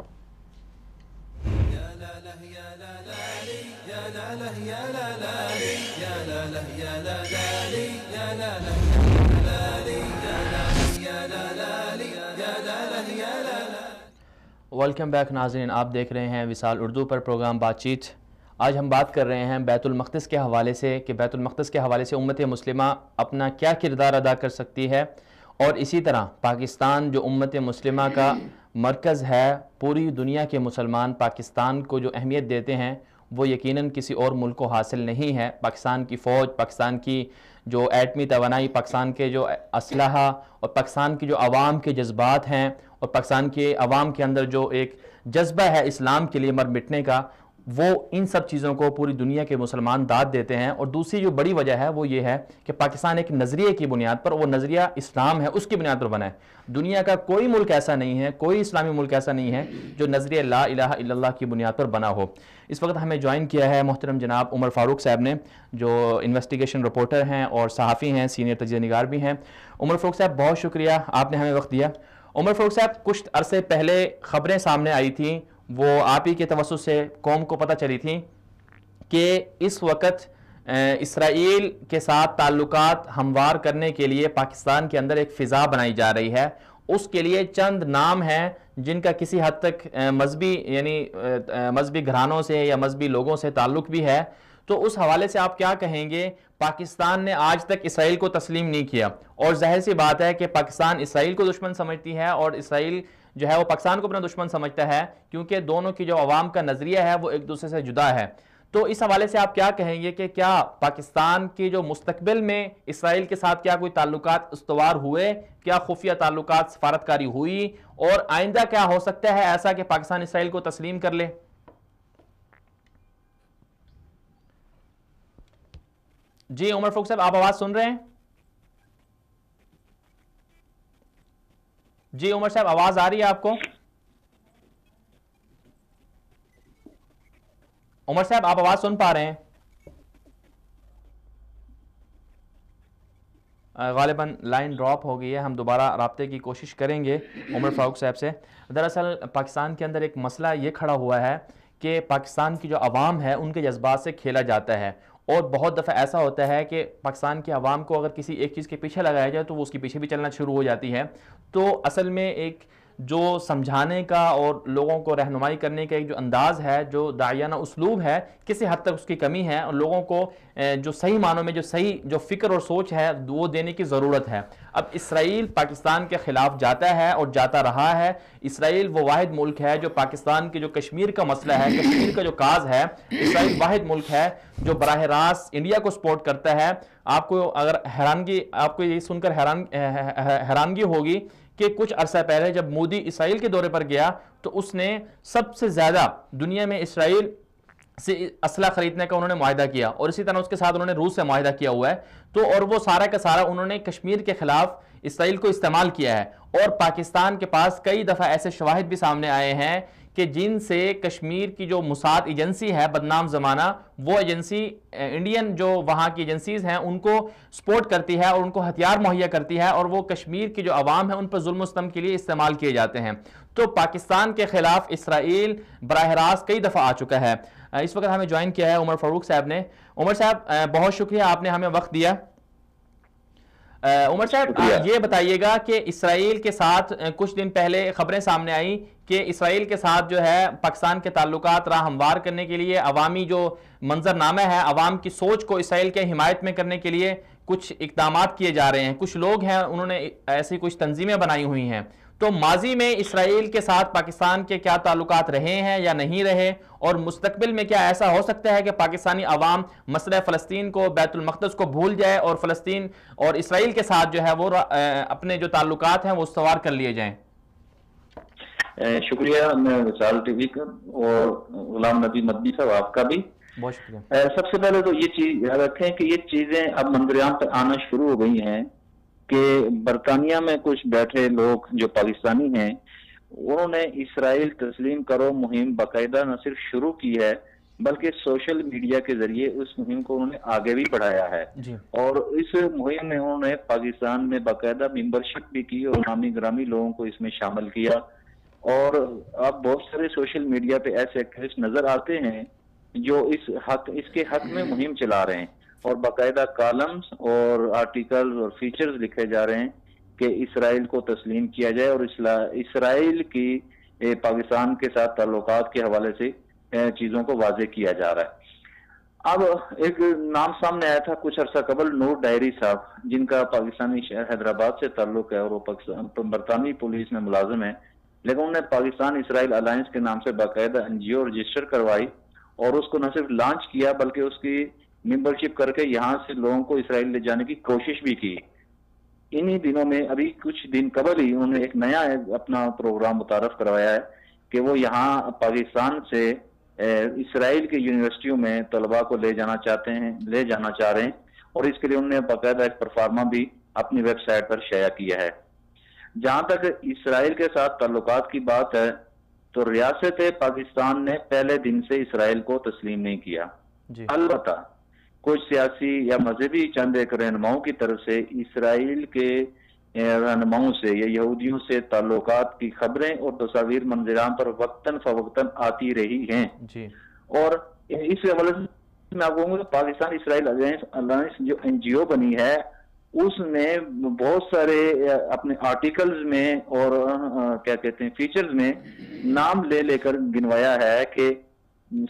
ویلکم بیک ناظرین، آپ دیکھ رہے ہیں وصال اردو پر پروگرام بات چیت۔ آج ہم بات کر رہے ہیں بیت المقدس کے حوالے سے کہ بیت المقدس کے حوالے سے امت مسلمہ اپنا کیا کردار ادا کر سکتی ہے، اور اسی طرح پاکستان جو امت مسلمہ کا مرکز ہے، پوری دنیا کے مسلمان پاکستان کو جو اہمیت دیتے ہیں وہ یقیناً کسی اور ملک کو حاصل نہیں ہے۔ پاکستان کی فوج، پاکستان کی جو ایٹمی توانائی، پاکستان کے جو اسلحہ، اور پاکستان کی جو عوام کے جذبات ہیں، اور پاکستان کے عوام کے اندر جو ایک جذبہ ہے اسلام کے لیے مر مٹنے کا، وہ ان سب چیزوں کو پوری دنیا کے مسلمان داد دیتے ہیں۔ اور دوسری جو بڑی وجہ ہے وہ یہ ہے کہ پاکستان ایک نظریے کی بنیاد پر، وہ نظریہ اسلام ہے، اس کی بنیاد پر بنا ہے۔ دنیا کا کوئی ملک ایسا نہیں ہے، کوئی اسلامی ملک ایسا نہیں ہے جو نظریہ لا الہ الا اللہ کی بنیاد پر بنا ہو۔ اس وقت ہمیں جوائن کیا ہے محترم جناب عمر فاروق صاحب نے، جو انویسٹیگیشن رپورٹر ہیں اور صحافی ہیں، سینئر تجزیہ نگار بھی ہیں۔ عمر فاروق صاحب بہت شکریہ، آپ نے ہمیں وقت دیا۔ عمر فاروق صاحب، کچھ عرصے پہلے خبریں سامنے آئی تھیں، وہ آپ ہی کے توسط سے قوم کو پتہ چلی تھی کہ اس وقت اسرائیل کے ساتھ تعلقات ہموار کرنے کے لیے پاکستان کے اندر ایک فضا بنائی جا رہی ہے۔ اس کے لیے چند نام ہیں جن کا کسی حد تک مذہبی گھرانوں سے یا مذہبی لوگوں سے تعلق بھی ہے۔ تو اس حوالے سے آپ کیا کہیں گے؟ پاکستان نے آج تک اسرائیل کو تسلیم نہیں کیا، اور ظاہر سی بات ہے کہ پاکستان اسرائیل کو دشمن سمجھتی ہے اور اسرائیل جو ہے وہ پاکستان کو اپنا دشمن سمجھتا ہے، کیونکہ دونوں کی جو عوام کا نظریہ ہے وہ ایک دوسرے سے جدا ہے۔ تو اس حوالے سے آپ کیا کہیں گے کہ کیا پاکستان کی جو مستقبل میں اسرائیل کے ساتھ کیا کوئی تعلقات استوار ہوئے، کیا خفیہ تعلقات، سفارتکاری ہوئی، اور آئندہ کیا ہو سکتا ہے ایسا کہ پاکستان اسرائیل کو تسلیم کر لے؟ جی عمر فاروق صاحب، آپ آواز سن رہے ہیں؟ جی عمر صاحب، آواز آ رہی ہے آپ کو؟ عمر صاحب آپ آواز سن پا رہے ہیں؟ غالباً لائن ڈراپ ہو گئی ہے، ہم دوبارہ رابطے کی کوشش کریں گے عمر فاروق صاحب سے۔ دراصل پاکستان کے اندر ایک مسئلہ یہ کھڑا ہوا ہے کہ پاکستان کی جو عوام ہے ان کے جذبات سے کھیلا جاتا ہے، اور بہت دفعہ ایسا ہوتا ہے کہ پاکستان کی عوام کو اگر کسی ایک چیز کے پیچھے لگایا جائے تو وہ اس کے پیچھے بھی چلنا شروع ہو جاتی ہے۔ تو اصل میں ایک جو سمجھانے کا اور لوگوں کو رہنمائی کرنے کا ایک جو انداز ہے، جو داعیانہ اسلوب ہے، کسی حد تک اس کی کمی ہے، اور لوگوں کو جو صحیح معنوں میں جو صحیح جو فکر اور سوچ ہے وہ دینے کی ضرورت ہے۔ اب اسرائیل پاکستان کے خلاف جاتا ہے اور جاتا رہا ہے۔ اسرائیل وہ واحد ملک ہے جو پاکستان کے جو کشمیر کا مسئلہ ہے، کشمیر کا جو کاز ہے، اسرائیل واحد ملک ہے جو براہ راست انڈیا کو سپورٹ کرتا ہے۔ آپ کو اگر آپ کو یہ سن کر حیرانگی ہوگی کہ کچھ عرصہ پہلے جب مودی اسرائیل کے دورے پر گیا تو اس نے سب سے زیادہ دنیا میں اسرائیل سے اسلحہ خریدنے کا انہوں نے معاہدہ کیا، اور اسی طرح اس کے ساتھ انہوں نے روس سے معاہدہ کیا ہوا ہے۔ تو اور وہ سارا کا سارا انہوں نے کشمیر کے خلاف اسرائیل کو استعمال کیا ہے، اور پاکستان کے پاس کئی دفعہ ایسے شواہد بھی سامنے آئے ہیں کہ جن سے کشمیر کی جو موساد ایجنسی ہے بدنام زمانہ، وہ ایجنسی انڈین جو وہاں کی ایجنسیز ہیں ان کو سپورٹ کرتی ہے اور ان کو ہتھیار مہیا کرتی ہے، اور وہ کشمیر کی جو عوام ہے ان پر ظلم و ستم کے لیے استعمال کیے جاتے ہیں۔ تو پاکستان کے خلاف اسرائیل براہ راست کئی دفعہ آ چکا ہے۔ اس وقت ہمیں جوائن کیا ہے عمر فاروق صاحب نے۔ عمر صاحب بہت شکریہ، آپ نے ہمیں وقت دیا۔ عمر صاحب یہ بتائیے گا کہ اسرائیل کے ساتھ کچھ دن پہلے خبریں سامنے آئیں کہ اسرائیل کے ساتھ جو ہے پاکستان کے تعلقات راہ ہموار کرنے کے لیے عوامی جو منظر نامہ ہے، عوام کی سوچ کو اسرائیل کے حمایت میں کرنے کے لیے کچھ اقدامات کیے جا رہے ہیں، کچھ لوگ ہیں انہوں نے ایسی کچھ تنظیمیں بنائی ہوئی ہیں۔ تو ماضی میں اسرائیل کے ساتھ پاکستان کے کیا تعلقات رہے ہیں یا نہیں رہے، اور مستقبل میں کیا ایسا ہو سکتا ہے کہ پاکستانی عوام مسئلہ فلسطین کو، بیت المقدس کو بھول جائے اور فلسطین اور اسرائیل کے ساتھ جو ہے وہ اپنے جو تعلقات ہیں وہ استوار کر لیے جائیں؟ شکریہ میں وصال ٹی وی کا اور غلام نبی مدنی صاحب آپ کا بھی بہت شکریہ۔ سب سے پہلے تو یہ چیز یاد رکھیں کہ یہ چیزیں اب منظریام پہ آنا شروع ہو گئی ہیں کہ برطانیہ میں کچھ بیٹھے لوگ جو پاکستانی ہیں انہوں نے اسرائیل تسلیم کرو مہم باقاعدہ نہ صرف شروع کی ہے بلکہ سوشل میڈیا کے ذریعے اس مہم کو انہوں نے آگے بھی بڑھایا ہے جی۔ اور اس مہم میں انہوں نے پاکستان میں باقاعدہ ممبرشپ بھی کی اور نامی گرامی لوگوں کو اس میں شامل کیا، اور اب بہت سارے سوشل میڈیا پہ ایسے ایکٹیوسٹ نظر آتے ہیں جو اس کے حق میں مہم چلا رہے ہیں، اور باقاعدہ کالمز اور آرٹیکلز اور فیچرز لکھے جا رہے ہیں کہ اسرائیل کو تسلیم کیا جائے اور اسرائیل کی پاکستان کے ساتھ تعلقات کے حوالے سے چیزوں کو واضح کیا جا رہا ہے۔ اب ایک نام سامنے آیا تھا کچھ عرصہ قبل، نور ڈائری صاحب، جن کا پاکستانی شہر حیدرآباد سے تعلق ہے اور وہ برطانوی پولیس میں ملازم ہے، لیکن انہوں نے پاکستان اسرائیل الائنس کے نام سے باقاعدہ NGO رجسٹر کروائی اور اس کو نہ صرف لانچ کیا بلکہ اس کی ممبرشپ کر کے یہاں سے لوگوں کو اسرائیل لے جانے کی کوشش بھی کی۔ انہی دنوں میں ابھی کچھ دن قبل ہی انہوں نے ایک نیا اپنا پروگرام متعارف کروایا ہے کہ وہ یہاں پاکستان سے اسرائیل کی یونیورسٹیوں میں طلباء کو لے جانا چاہ رہے ہیں، اور اس کے لیے انہوں نے باقاعدہ ایک پرفارما بھی اپنی ویب سائٹ پر شائع کیا ہے۔ جہاں تک اسرائیل کے ساتھ تعلقات کی بات ہے تو ریاست پاکستان نے پہلے دن سے اسرائیل کو تسلیم نہیں کیا، البتہ کچھ سیاسی یا مذہبی چند ایک رہنماؤں کی طرف سے اسرائیل کے رہنماؤں سے یا یہودیوں سے تعلقات کی خبریں اور تصاویر منظرام پر وقتاً فوقتاً آتی رہی ہیں جی۔ اور اس حوالے سے میں آپ کہوں گا کہ پاکستان اسرائیل الائنس جو NGO بنی ہے اس نے بہت سارے اپنے آرٹیکلز میں اور کیا کہتے ہیں فیچرز میں نام لے کر گنوایا ہے کہ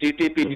TTP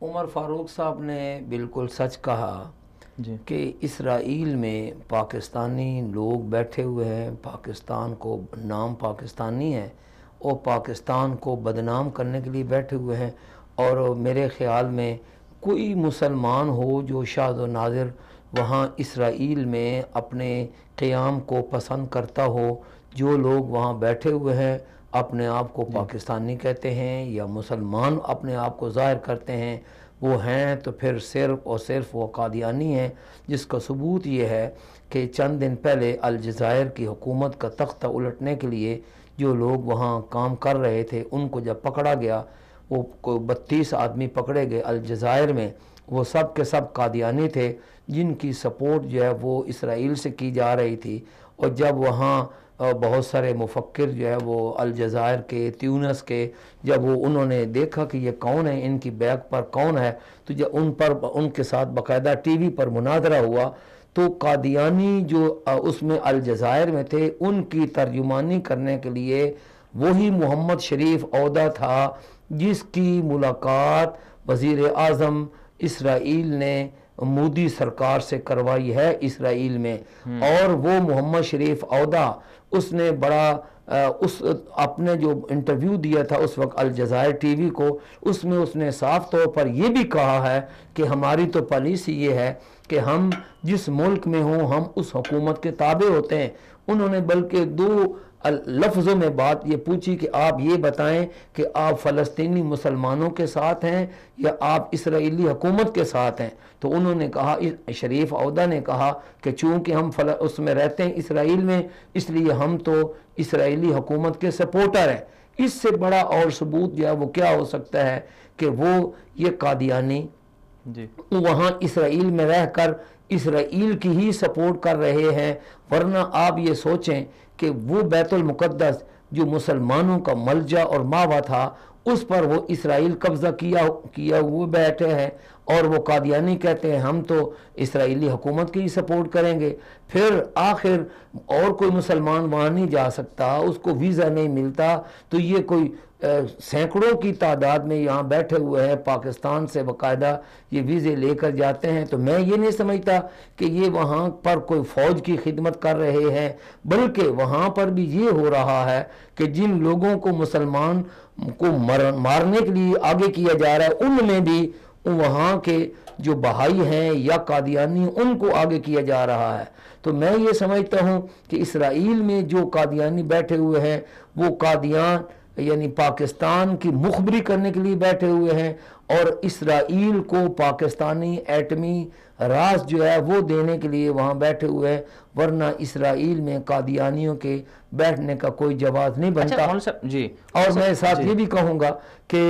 عمر فاروق صاحب نے بالکل سچ کہا جی کہ اسرائیل میں پاکستانی لوگ بیٹھے ہوئے ہیں، پاکستان کو نام پاکستانی ہے اور پاکستان کو بدنام کرنے کے لیے بیٹھے ہوئے ہیں، اور میرے خیال میں کوئی مسلمان ہو جو شاذ و نادر وہاں اسرائیل میں اپنے قیام کو پسند کرتا ہو، جو لوگ وہاں بیٹھے ہوئے ہیں اپنے آپ کو پاکستانی کہتے ہیں یا مسلمان اپنے آپ کو ظاہر کرتے ہیں، وہ ہیں تو پھر صرف اور صرف وہ قادیانی ہیں، جس کا ثبوت یہ ہے کہ چند دن پہلے الجزائر کی حکومت کا تختہ الٹنے کے لیے جو لوگ وہاں کام کر رہے تھے ان کو جب پکڑا گیا، وہ کوئی 32 آدمی پکڑے گئے الجزائر میں، وہ سب کے سب قادیانی تھے جن کی سپورٹ جو ہے وہ اسرائیل سے کی جا رہی تھی۔ اور جب وہاں بہت سارے مفکر جو ہے وہ الجزائر کے، تیونس کے، جب وہ انہوں نے دیکھا کہ یہ کون ہے، ان کی بیک پر کون ہے، تو جب ان کے ساتھ باقاعدہ ٹی وی پر مناظرہ ہوا، تو قادیانی جو اس میں الجزائر میں تھے ان کی ترجمانی کرنے کے لیے وہی محمد شریف عودہ تھا جس کی ملاقات وزیر اعظم اسرائیل نے مودی سرکار سے کروائی ہے اسرائیل میں، اور وہ محمد شریف عودہ اس نے بڑا اپنے جو انٹرویو دیا تھا اس وقت الجزائر ٹی وی کو، اس میں اس نے صاف طور پر یہ بھی کہا ہے کہ ہماری تو پالیسی یہ ہے کہ ہم جس ملک میں ہوں ہم اس حکومت کے تابع ہوتے ہیں۔ انہوں نے بلکہ 2 لفظوں میں بات یہ پوچھی کہ آپ یہ بتائیں کہ آپ فلسطینی مسلمانوں کے ساتھ ہیں یا آپ اسرائیلی حکومت کے ساتھ ہیں، تو انہوں نے کہا، شریف عودہ نے کہا کہ چونکہ ہم اس میں رہتے ہیں اسرائیل میں، اس لیے ہم تو اسرائیلی حکومت کے سپورٹر ہیں۔ اس سے بڑا اور ثبوت جو ہے وہ کیا ہو سکتا ہے کہ وہ یہ قادیانی جی وہاں اسرائیل میں رہ کر اسرائیل کی ہی سپورٹ کر رہے ہیں، ورنہ آپ یہ سوچیں کہ وہ بیت المقدس جو مسلمانوں کا ملجا اور ماوا تھا اس پر وہ اسرائیل قبضہ کیا ہوئے بیٹھے ہیں، اور وہ قادیانی کہتے ہیں ہم تو اسرائیلی حکومت کی ہی سپورٹ کریں گے۔ پھر آخر اور کوئی مسلمان وہاں نہیں جا سکتا، اس کو ویزا نہیں ملتا، تو یہ کوئی سینکڑوں کی تعداد میں یہاں بیٹھے ہوئے ہیں، پاکستان سے باقاعدہ یہ ویزے لے کر جاتے ہیں۔ تو میں یہ نہیں سمجھتا کہ یہ وہاں پر کوئی فوج کی خدمت کر رہے ہیں، بلکہ وہاں پر بھی یہ ہو رہا ہے کہ جن لوگوں کو مسلمان کو مارنے کے لیے آگے کیا جا رہا ہے ان میں بھی وہاں کے جو بہائی ہیں یا قادیانی ان کو آگے کیا جا رہا ہے۔ تو میں یہ سمجھتا ہوں کہ اسرائیل میں جو قادیانی بیٹھے ہوئے ہیں وہ قادیان یعنی پاکستان کی مخبری کرنے کے لیے بیٹھے ہوئے ہیں، اور اسرائیل کو پاکستانی ایٹمی راز جو ہے وہ دینے کے لیے وہاں بیٹھے ہوئے ہیں، ورنہ اسرائیل میں قادیانیوں کے بیٹھنے کا کوئی جواز نہیں بنتا۔ جی اور میں ساتھ یہ بھی کہوں گا کہ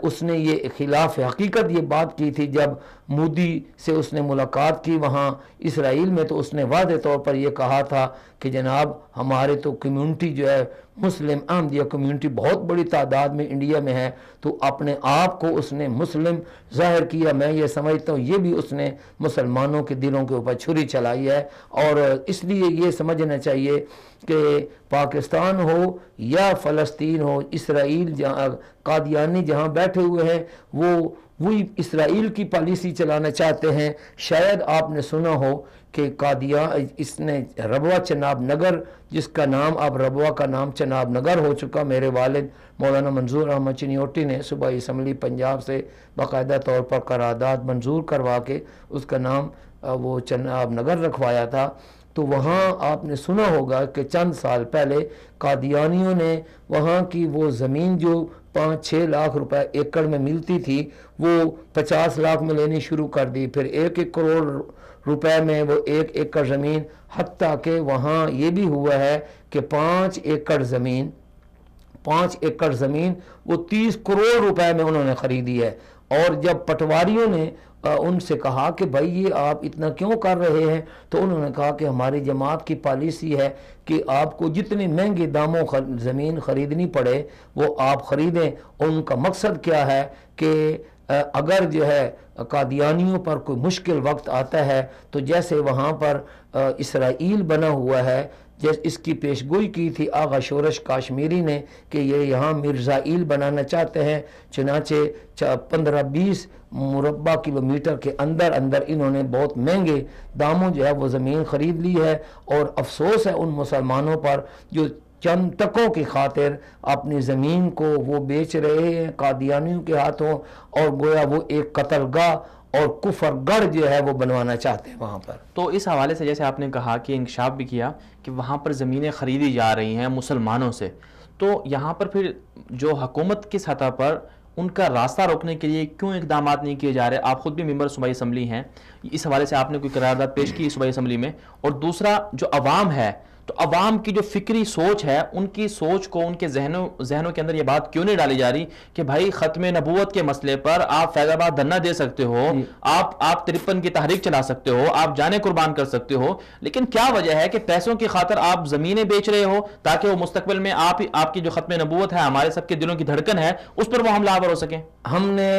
اس نے یہ خلاف حقیقت یہ بات کی تھی جب مودی سے اس نے ملاقات کی وہاں اسرائیل میں، تو اس نے واضح طور پر یہ کہا تھا کہ جناب ہمارے تو کمیونٹی جو ہے مسلم احمدیہ کمیونٹی بہت بڑی تعداد میں انڈیا میں ہے، تو اپنے آپ کو اس نے مسلم ظاہر کیا۔ میں یہ سمجھتا ہوں یہ بھی اس نے مسلمانوں کے دلوں کے اوپر چھری چلائی ہے، اور اس لیے یہ سمجھنا چاہیے کہ پاکستان ہو یا فلسطین ہو، اسرائیل جہاں قادیانی جہاں بیٹھے ہوئے ہیں وہی اسرائیل کی پالیسی چلانا چاہتے ہیں۔ شاید آپ نے سنا ہو کہ اس نے ربوہ چناب نگر، جس کا نام اب ربوہ کا نام چناب نگر ہو چکا، میرے والد مولانا منظور احمد چنیوٹی نے صوبائی اسمبلی پنجاب سے باقاعدہ طور پر قرارداد منظور کروا کے اس کا نام وہ چناب نگر رکھوایا تھا۔ تو وہاں آپ نے سنا ہوگا کہ چند سال پہلے قادیانیوں نے وہاں کی وہ زمین جو 5-6 لاکھ روپے ایکڑ میں ملتی تھی وہ 50 لاکھ میں لینی شروع کر دی، پھر 1 کروڑ روپے میں وہ 1 ایکڑ زمین، حتیٰ کہ وہاں یہ بھی ہوا ہے کہ 5 ایکڑ زمین وہ 30 کروڑ روپے میں انہوں نے خریدی ہے۔ اور جب پٹواریوں نے ان سے کہا کہ بھائی یہ آپ اتنا کیوں کر رہے ہیں، تو انہوں نے کہا کہ ہماری جماعت کی پالیسی ہے کہ آپ کو جتنے مہنگے داموں زمین خریدنی پڑے وہ آپ خریدیں۔ ان کا مقصد کیا ہے کہ اگر جو ہے قادیانیوں پر کوئی مشکل وقت آتا ہے تو جیسے وہاں پر اسرائیل بنا ہوا ہے، جیسے اس کی پیشگوئی کی تھی آغا شورش کاشمیری نے کہ یہ یہاں مرزائیل بنانا چاہتے ہیں، چنانچہ 15-20 مربع کلومیٹر کے اندر اندر انہوں نے بہت مہنگے داموں جو ہے وہ زمین خرید لی ہے، اور افسوس ہے ان مسلمانوں پر جو چند ٹکوں کی خاطر اپنی زمین کو وہ بیچ رہے ہیں قادیانیوں کے ہاتھوں، اور گویا وہ ایک قتل گاہ اور کفر گڑھ جو ہے وہ بنوانا چاہتے ہیں وہاں پر۔ تو اس حوالے سے جیسے آپ نے کہا کہ انکشاف بھی کیا کہ وہاں پر زمینیں خریدی جا رہی ہیں مسلمانوں سے، تو یہاں پر پھر جو حکومت کی سطح پر ان کا راستہ روکنے کے لیے کیوں اقدامات نہیں کیے جا رہے؟ آپ خود بھی ممبر صوبائی اسمبلی ہیں، اس حوالے سے آپ نے کوئی قرارداد پیش کی صوبائی اسمبلی میں؟ اور دوسرا جو عوام ہے، تو عوام کی جو فکری سوچ ہے، ان کی سوچ کو ان کے ذہنوں کے اندر یہ بات کیوں نہیں ڈالی جا رہی کہ بھائی ختم نبوت کے مسئلے پر آپ فیض آباد دھرنا دے سکتے ہو، آپ 53 کی تحریک چلا سکتے ہو، آپ جانیں قربان کر سکتے ہو، لیکن کیا وجہ ہے کہ پیسوں کی خاطر آپ زمینیں بیچ رہے ہو تاکہ وہ مستقبل میں آپ کی جو ختم نبوت ہے، ہمارے سب کے دلوں کی دھڑکن ہے، اس پر وہ حملہ آور ہو سکیں؟ ہم نے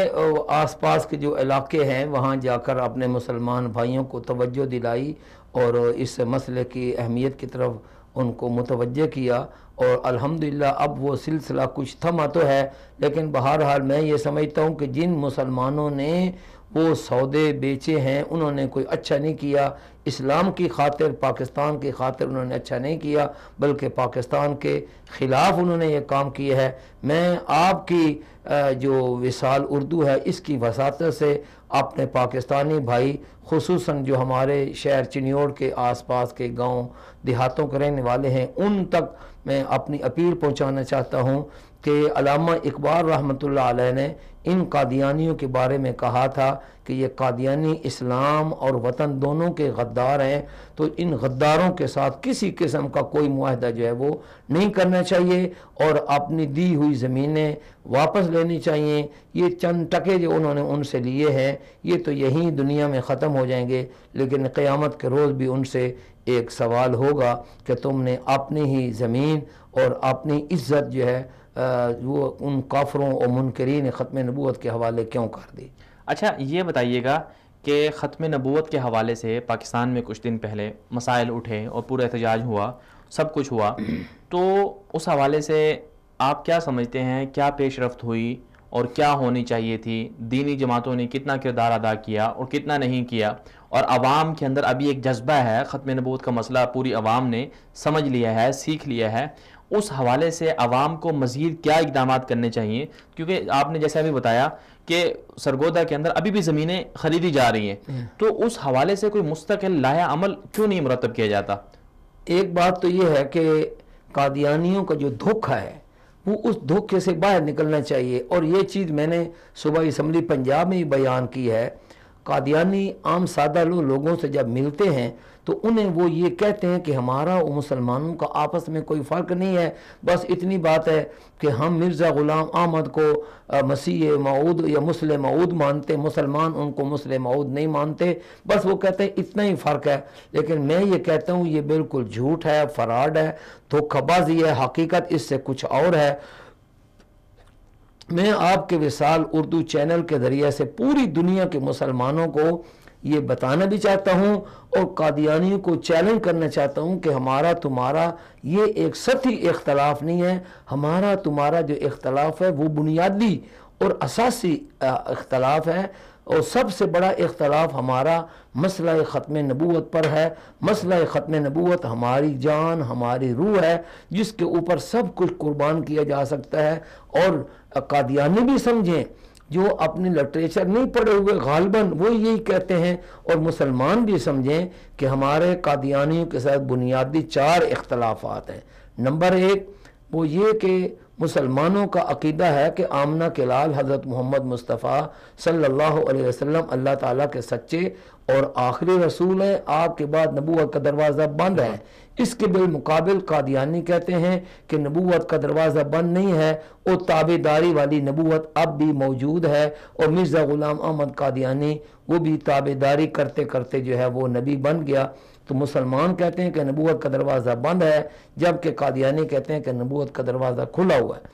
آس پاس کے جو علاقے ہیں وہاں جا کر اپنے مسلمان بھائیوں کو توجہ دلائی اور اس مسئلے کی اہمیت کی طرف ان کو متوجہ کیا، اور الحمدللہ اب وہ سلسلہ کچھ تھما تو ہے، لیکن بہرحال میں یہ سمجھتا ہوں کہ جن مسلمانوں نے وہ سودے بیچے ہیں انہوں نے کوئی اچھا نہیں کیا، اسلام کی خاطر، پاکستان کی خاطر انہوں نے اچھا نہیں کیا، بلکہ پاکستان کے خلاف انہوں نے یہ کام کیا ہے۔ میں آپ کی جو وصال اردو ہے اس کی وساطت سے اپنے پاکستانی بھائی، خصوصاً جو ہمارے شہر چنیوڑ کے آس پاس کے گاؤں دیہاتوں کے رہنے والے ہیں، ان تک میں اپنی اپیل پہنچانا چاہتا ہوں کہ علامہ اقبال رحمۃ اللہ علیہ نے ان قادیانیوں کے بارے میں کہا تھا کہ یہ قادیانی اسلام اور وطن دونوں کے غدار ہیں، تو ان غداروں کے ساتھ کسی قسم کا کوئی معاہدہ جو ہے وہ نہیں کرنا چاہیے، اور اپنی دی ہوئی زمینیں واپس لینی چاہیے۔ یہ چند ٹکے جو انہوں نے ان سے لیے ہیں یہ تو یہیں دنیا میں ختم ہو جائیں گے، لیکن قیامت کے روز بھی ان سے ایک سوال ہوگا کہ تم نے اپنی ہی زمین اور اپنی عزت جو ہے وہ ان کافروں اور منکرین ختم نبوت کے حوالے کیوں کر دی؟ اچھا یہ بتائیے گا کہ ختم نبوت کے حوالے سے پاکستان میں کچھ دن پہلے مسائل اٹھے اور پورا احتجاج ہوا، سب کچھ ہوا، تو اس حوالے سے آپ کیا سمجھتے ہیں کیا پیش رفت ہوئی اور کیا ہونی چاہیے تھی؟ دینی جماعتوں نے کتنا کردار ادا کیا اور کتنا نہیں کیا؟ اور عوام کے اندر ابھی ایک جذبہ ہے، ختم نبوت کا مسئلہ پوری عوام نے سمجھ لیا ہے، سیکھ لیا ہے، اس حوالے سے عوام کو مزید کیا اقدامات کرنے چاہیے؟ کیونکہ آپ نے جیسے ابھی بتایا کہ سرگودا کے اندر ابھی بھی زمینیں خریدی جا رہی ہیں، تو اس حوالے سے کوئی مستقل لائحہ عمل کیوں نہیں مرتب کیا جاتا؟ ایک بات تو یہ ہے کہ قادیانیوں کا جو دھوکہ ہے وہ اس دھوکے سے باہر نکلنا چاہیے، اور یہ چیز میں نے صوبائی اسمبلی پنجاب میں ہی بیان کی ہے۔ قادیانی عام سادہ لوگوں سے جب ملتے ہیں تو انہیں وہ یہ کہتے ہیں کہ ہمارا و مسلمانوں کا آپس میں کوئی فرق نہیں ہے، بس اتنی بات ہے کہ ہم مرزا غلام احمد کو مسیح موعود یا مسلم موعود مانتے، مسلمان ان کو مسلم موعود نہیں مانتے، بس وہ کہتے ہیں اتنا ہی فرق ہے۔ لیکن میں یہ کہتا ہوں یہ بالکل جھوٹ ہے، فراڈ ہے، دھوکہ بازی ہے، حقیقت اس سے کچھ اور ہے۔ میں آپ کے وصال اردو چینل کے ذریعے سے پوری دنیا کے مسلمانوں کو یہ بتانا بھی چاہتا ہوں اور قادیانیوں کو چیلنج کرنا چاہتا ہوں کہ ہمارا تمہارا یہ ایک سطحی اختلاف نہیں ہے، ہمارا تمہارا جو اختلاف ہے وہ بنیادی اور اساسی اختلاف ہے، اور سب سے بڑا اختلاف ہمارا مسئلہ ختم نبوت پر ہے۔ مسئلہ ختم نبوت ہماری جان، ہماری روح ہے، جس کے اوپر سب کچھ قربان کیا جا سکتا ہے، اور قادیانی بھی سمجھیں، جو اپنے لٹریچر نہیں پڑھے ہوئے غالباً وہ یہی کہتے ہیں، اور مسلمان بھی سمجھیں کہ ہمارے قادیانیوں کے ساتھ بنیادی 4 اختلافات ہیں۔ نمبر 1 وہ یہ کہ مسلمانوں کا عقیدہ ہے کہ آمنہ کے لال حضرت محمد مصطفیٰ صلی اللہ علیہ وسلم اللہ تعالیٰ کے سچے اور آخری رسول ہیں، آپ کے بعد نبوت کا دروازہ بند ہے۔ اس کے بالمقابل قادیانی کہتے ہیں کہ نبوت کا دروازہ بند نہیں ہے، اور تابعداری والی نبوت اب بھی موجود ہے، اور مرزا غلام احمد قادیانی وہ بھی تابعداری کرتے کرتے جو ہے وہ نبی بن گیا۔ تو مسلمان کہتے ہیں کہ نبوت کا دروازہ بند ہے، جبکہ قادیانی کہتے ہیں کہ نبوت کا دروازہ کھلا ہوا ہے۔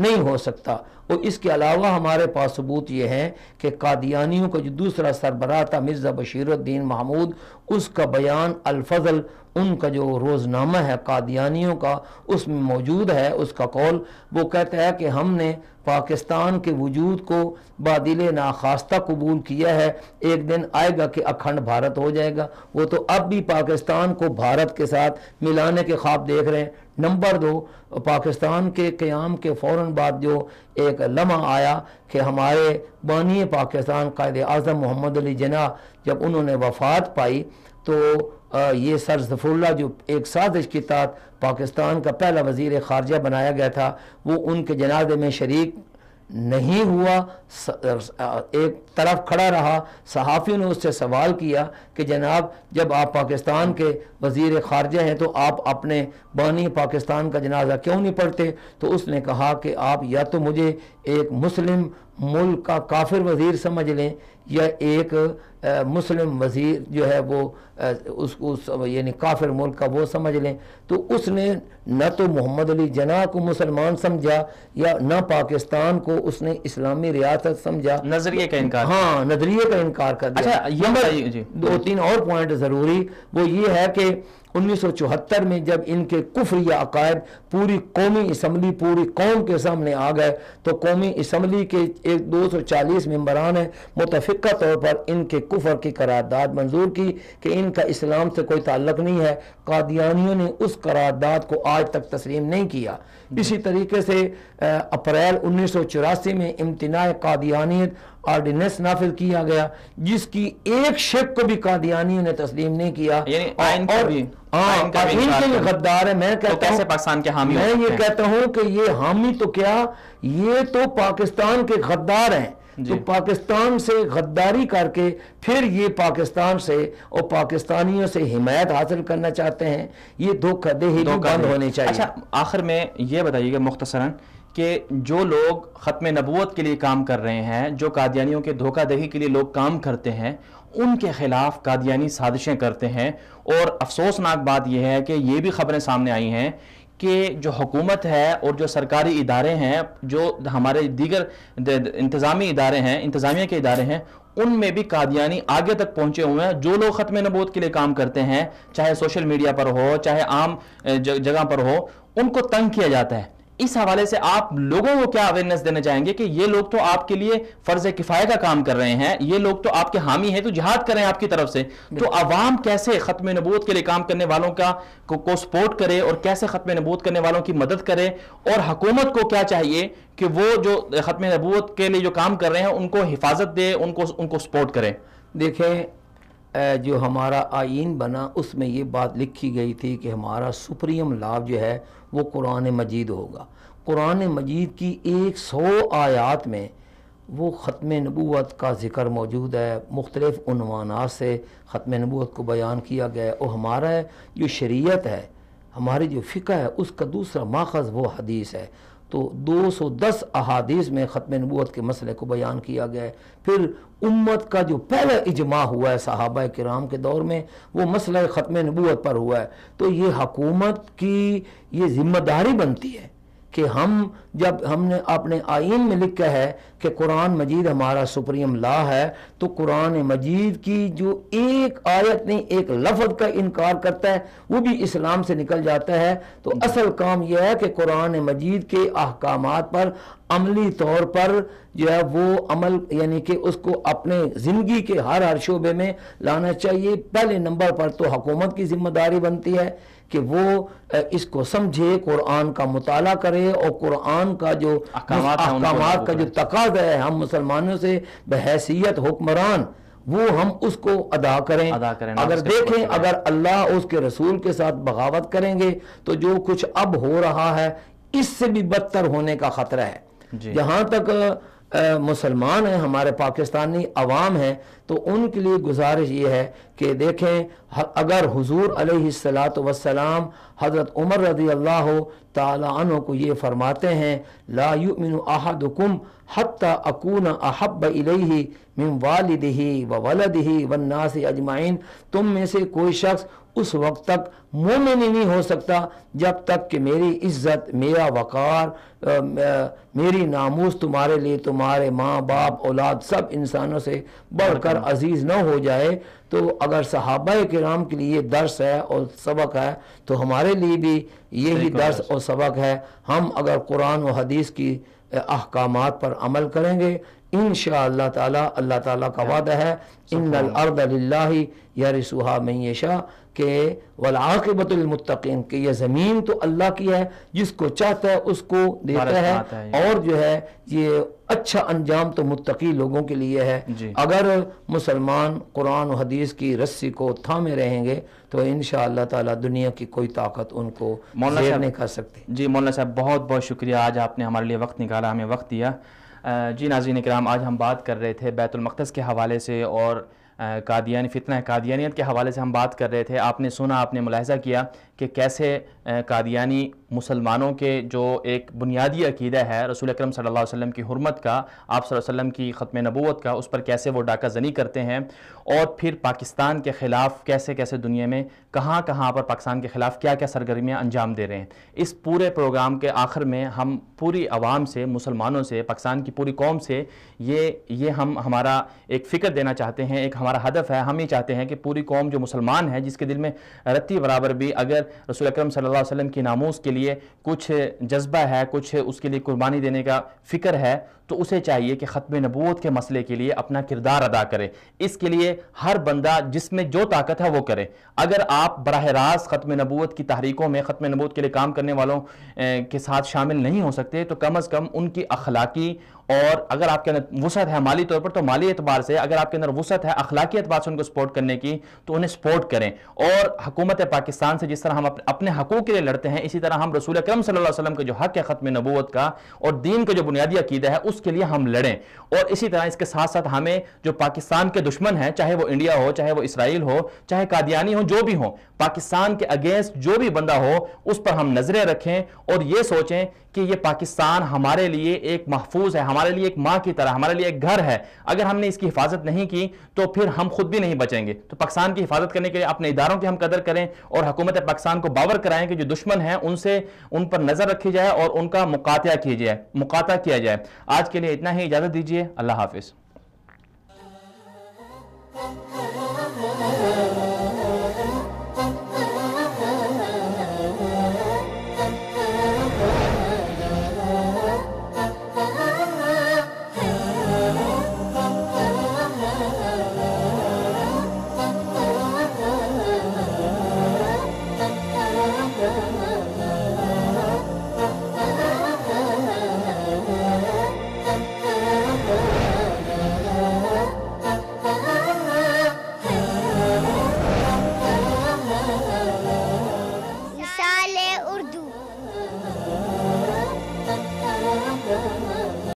نہیں ہو سکتا۔ اور اس کے علاوہ ہمارے پاس ثبوت یہ ہے کہ قادیانیوں کا جو دوسرا سربراہ تھا مرزا بشیر الدین محمود، اس کا بیان الفضل، ان کا جو روزنامہ ہے قادیانیوں کا، اس میں موجود ہے اس کا قول۔ وہ کہتا ہے کہ ہم نے پاکستان کے وجود کو بادل ناخواستہ قبول کیا ہے، ایک دن آئے گا کہ اکھنڈ بھارت ہو جائے گا۔ وہ تو اب بھی پاکستان کو بھارت کے ساتھ ملانے کے خواب دیکھ رہے ہیں۔ نمبر 2، پاکستان کے قیام کے فوراً بعد جو ایک لمحہ آیا کہ ہمارے بانی پاکستان قائد اعظم محمد علی جناح جب انہوں نے وفات پائی تو یہ سر ظفر اللہ جو ایک سازش کے تحت پاکستان کا پہلا وزیر خارجہ بنایا گیا تھا، وہ ان کے جنازے میں شریک نہیں ہوا، ایک طرف کھڑا رہا۔ صحافیوں نے اس سے سوال کیا کہ جناب جب آپ پاکستان کے وزیر خارجہ ہیں تو آپ اپنے بانی پاکستان کا جنازہ کیوں نہیں پڑھتے؟ تو اس نے کہا کہ آپ یا تو مجھے ایک مسلم ملک کا کافر وزیر سمجھ لیں یا ایک مسلم وزیر جو ہے وہ یعنی کافر ملک کا وہ سمجھ لیں۔ تو اس نے نہ تو محمد علی جناح کو مسلمان سمجھا یا نہ پاکستان کو اس نے اسلامی ریاست سمجھا، نظریے کا انکار، ہاں نظریے کا انکار کر دیا۔ اچھا، 2-3 اور پوائنٹ ضروری، وہ یہ ہے کہ 1974 میں جب ان کے کفری عقائد پوری قومی اسمبلی پوری قوم کے سامنے آ گئے تو قومی اسمبلی کے 240 ممبران ہیں متفقہ طور پر ان کے کفر کی قرارداد منظور کی کہ ان کا اسلام سے کوئی تعلق نہیں ہے۔ قادیانیوں نے اس قرارداد کو آج تک تسلیم نہیں کیا۔ اسی طریقے سے اپریل 1984 میں امتناع قادیانیت آرڈیننس نافذ کیا گیا جس کی ایک شک کو بھی قادیانیوں نے تسلیم نہیں کیا، یعنی آئین کا بھی غدار ہے۔ میں کہتا ہوں پاکستان کے حامی، میں یہ کہتا ہوں کہ یہ حامی تو کیا، یہ تو پاکستان کے غدار ہیں۔ تو پاکستان سے غداری کر کے پھر یہ پاکستان سے اور پاکستانیوں سے حمایت حاصل کرنا چاہتے ہیں، یہ دھوکہ دہی بند ہونی چاہیے۔ اچھا، آخر میں یہ بتائیے گا مختصراً کہ جو لوگ ختم نبوت کے لیے کام کر رہے ہیں، جو قادیانیوں کے دھوکہ دہی کے لیے لوگ کام کرتے ہیں، ان کے خلاف قادیانی سازشیں کرتے ہیں، اور افسوسناک بات یہ ہے کہ یہ بھی خبریں سامنے آئی ہیں کہ جو حکومت ہے اور جو سرکاری ادارے ہیں، جو ہمارے دیگر انتظامی ادارے ہیں، انتظامیہ کے ادارے ہیں، ان میں بھی قادیانی آگے تک پہنچے ہوئے ہیں۔ جو لوگ ختم نبوت کے لیے کام کرتے ہیں، چاہے سوشل میڈیا پر ہو چاہے عام جگہ پر ہو، ان کو تنگ کیا جاتا ہے۔ اس حوالے سے آپ لوگوں کو کیا اویئرنیس دینا چاہیں گے کہ یہ لوگ تو آپ کے لیے فرض کفایہ کا کام کر رہے ہیں، یہ لوگ تو آپ کے حامی ہیں، تو جہاد کریں آپ کی طرف سے، تو عوام کیسے ختم نبوت کے لیے کام کرنے والوں کو سپورٹ کرے اور کیسے ختم نبوت کرنے والوں کی مدد کرے، اور حکومت کو کیا چاہیے کہ وہ جو ختم نبوت کے لیے جو کام کر رہے ہیں ان کو حفاظت دے، ان کو سپورٹ کرے؟ دیکھیں، جو ہمارا آئین بنا اس میں یہ بات لکھی گئی تھی کہ ہمارا سپریم لا جو ہے وہ قرآن مجید ہوگا۔ قرآن مجید کی 100 آیات میں وہ ختم نبوت کا ذکر موجود ہے، مختلف عنوانات سے ختم نبوت کو بیان کیا گیا ہے، اور ہمارا جو شریعت ہے، ہماری جو فقہ ہے، اس کا دوسرا ماخذ وہ حدیث ہے۔ تو 210 احادیث میں ختم نبوت کے مسئلے کو بیان کیا گیا ہے۔ پھر امت کا جو پہلا اجماع ہوا ہے صحابہ کرام کے دور میں، وہ مسئلہ ختم نبوت پر ہوا ہے۔ تو یہ حکومت کی یہ ذمہ داری بنتی ہے کہ جب ہم نے اپنے آئین میں لکھا ہے کہ قرآن مجید ہمارا سپریم لا ہے، تو قرآن مجید کی جو ایک آیت نہیں ایک لفظ کا انکار کرتا ہے وہ بھی اسلام سے نکل جاتا ہے۔ تو اصل کام یہ ہے کہ قرآن مجید کے احکامات پر عملی طور پر جو ہے وہ عمل، یعنی کہ اس کو اپنے زندگی کے ہر شعبے میں لانا چاہیے۔ پہلے نمبر پر تو حکومت کی ذمہ داری بنتی ہے کہ وہ اس کو سمجھے، قرآن کا مطالعہ کرے، اور قرآن کا جو احکامات کا جو تقاضا ہے ہم مسلمانوں سے بحیثیت حکمران، وہ ہم اس کو ادا کریں۔ اگر دیکھیں، اگر اللہ اس کے رسول کے ساتھ بغاوت کریں گے تو جو کچھ اب ہو رہا ہے اس سے بھی بدتر ہونے کا خطرہ ہے۔ جہاں تک مسلمان ہیں، ہمارے پاکستانی عوام ہیں، تو ان کے لیے گزارش یہ ہے کہ دیکھیں اگر حضور علیہ الصلاۃ والسلام حضرت عمر رضی اللہ تعالی عنہ کو یہ فرماتے ہیں لا یؤمن احدکم حتی اکون احب الیہ من والدہ وولدہ والناس اجمعین، تم میں سے کوئی شخص اس وقت تک مومن ہی نہیں ہو سکتا جب تک کہ میری عزت، میرا وقار، میری ناموس تمہارے لیے تمہارے ماں باپ اولاد سب انسانوں سے بڑھ کر عزیز نہ ہو جائے۔ تو اگر صحابہ کرام کے لیے درس ہے اور سبق ہے تو ہمارے لیے بھی یہی درس اور سبق ہے۔ ہم اگر قرآن و حدیث کی احکامات پر عمل کریں گے انشاءاللہ تعالی، اللہ تعالیٰ کا وعدہ ہے ان الارض للہ یرثھا من یشاء کہ والعاقبۃ للمتقین، کہ یہ زمین تو اللہ کی ہے، جس کو چاہتا ہے اس کو دیتا ہے، اور جو ہے یہ اچھا انجام تو متقی لوگوں کے لیے ہے۔ اگر مسلمان قرآن و حدیث کی رسی کو تھامے رہیں گے تو انشاءاللہ تعالی دنیا کی کوئی طاقت ان کو زیر نہیں کر سکتی۔ جی مولانا صاحب بہت بہت شکریہ، آج آپ نے ہمارے لیے وقت نکالا، ہمیں وقت دیا۔ جی ناظرین کرام، آج ہم بات کر رہے تھے بیت المقدس کے حوالے سے اور قادیانی فتنہ قادیانیت کے حوالے سے ہم بات کر رہے تھے۔ آپ نے سنا، آپ نے ملاحظہ کیا کہ کیسے قادیانی مسلمانوں کے جو ایک بنیادی عقیدہ ہے رسول اکرم صلی اللہ علیہ وسلم کی حرمت کا، آپ صلی اللہ علیہ وسلم کی ختم نبوت کا، اس پر کیسے وہ ڈاکہ زنی کرتے ہیں، اور پھر پاکستان کے خلاف کیسے کیسے دنیا میں کہاں کہاں پر پاکستان کے خلاف کیا کیا سرگرمیاں انجام دے رہے ہیں۔ اس پورے پروگرام کے آخر میں ہم پوری عوام سے، مسلمانوں سے، پاکستان کی پوری قوم سے یہ ہمارا ایک فکر دینا چاہتے ہیں، ایک ہمارا ہدف ہے۔ ہم یہ چاہتے ہیں کہ پوری قوم جو مسلمان ہے، جس کے دل میں رتی برابر بھی اگر رسول اکرم صلی اللہ علیہ وسلم کی ناموس کے لیے کچھ جذبہ ہے، کچھ اس کے لیے قربانی دینے کا فکر ہے، تو اسے چاہیے کہ ختم نبوت کے مسئلے کے لیے اپنا کردار ادا کرے۔ اس کے لیے ہر بندہ جس میں جو طاقت ہے وہ کرے۔ اگر آپ براہ راست ختم نبوت کی تحریکوں میں، ختم نبوت کے لیے کام کرنے والوں کے ساتھ شامل نہیں ہو سکتے تو کم از کم ان کی اخلاقی، اور اگر آپ کے اندر وسعت ہے مالی طور پر تو مالی اعتبار سے، اگر آپ کے اندر وسعت ہے اخلاقی اعتبار سے ان کو سپورٹ کرنے کی تو انہیں سپورٹ کریں۔ اور حکومت پاکستان سے جس طرح ہم اپنے حقوق کے لیے لڑتے ہیں، اسی طرح ہم رسول اکرم صلی اللہ علیہ وسلم کا جو حق ہے ختم نبوت کا اور دین کا جو بنیادی عقیدہ ہے اس کے لیے ہم لڑیں۔ اور اسی طرح اس کے ساتھ ساتھ ہمیں جو پاکستان کے دشمن ہیں، چاہے وہ انڈیا ہو، چاہے وہ اسرائیل ہو، چاہے قادیانی ہو، جو بھی ہوں، پاکستان کے اگینسٹ جو بھی بندہ ہو اس پر ہم نظریں رکھیں اور یہ سوچیں کہ یہ پاکستان ہمارے لیے ایک محفوظ ہے، ہمارے لیے ایک ماں کی طرح، ہمارے لیے ایک گھر ہے۔ اگر ہم نے اس کی حفاظت نہیں کی تو پھر ہم خود بھی نہیں بچیں گے۔ تو پاکستان کی حفاظت کرنے کے لیے اپنے اداروں کی ہم قدر کریں اور حکومت پاکستان کو باور کرائیں کہ جو دشمن ہیں ان پر نظر رکھی جائے اور ان کا مقاطعہ کیا جائے۔ آج کے لیے اتنا ہی، اجازت دیجیے، اللہ حافظ۔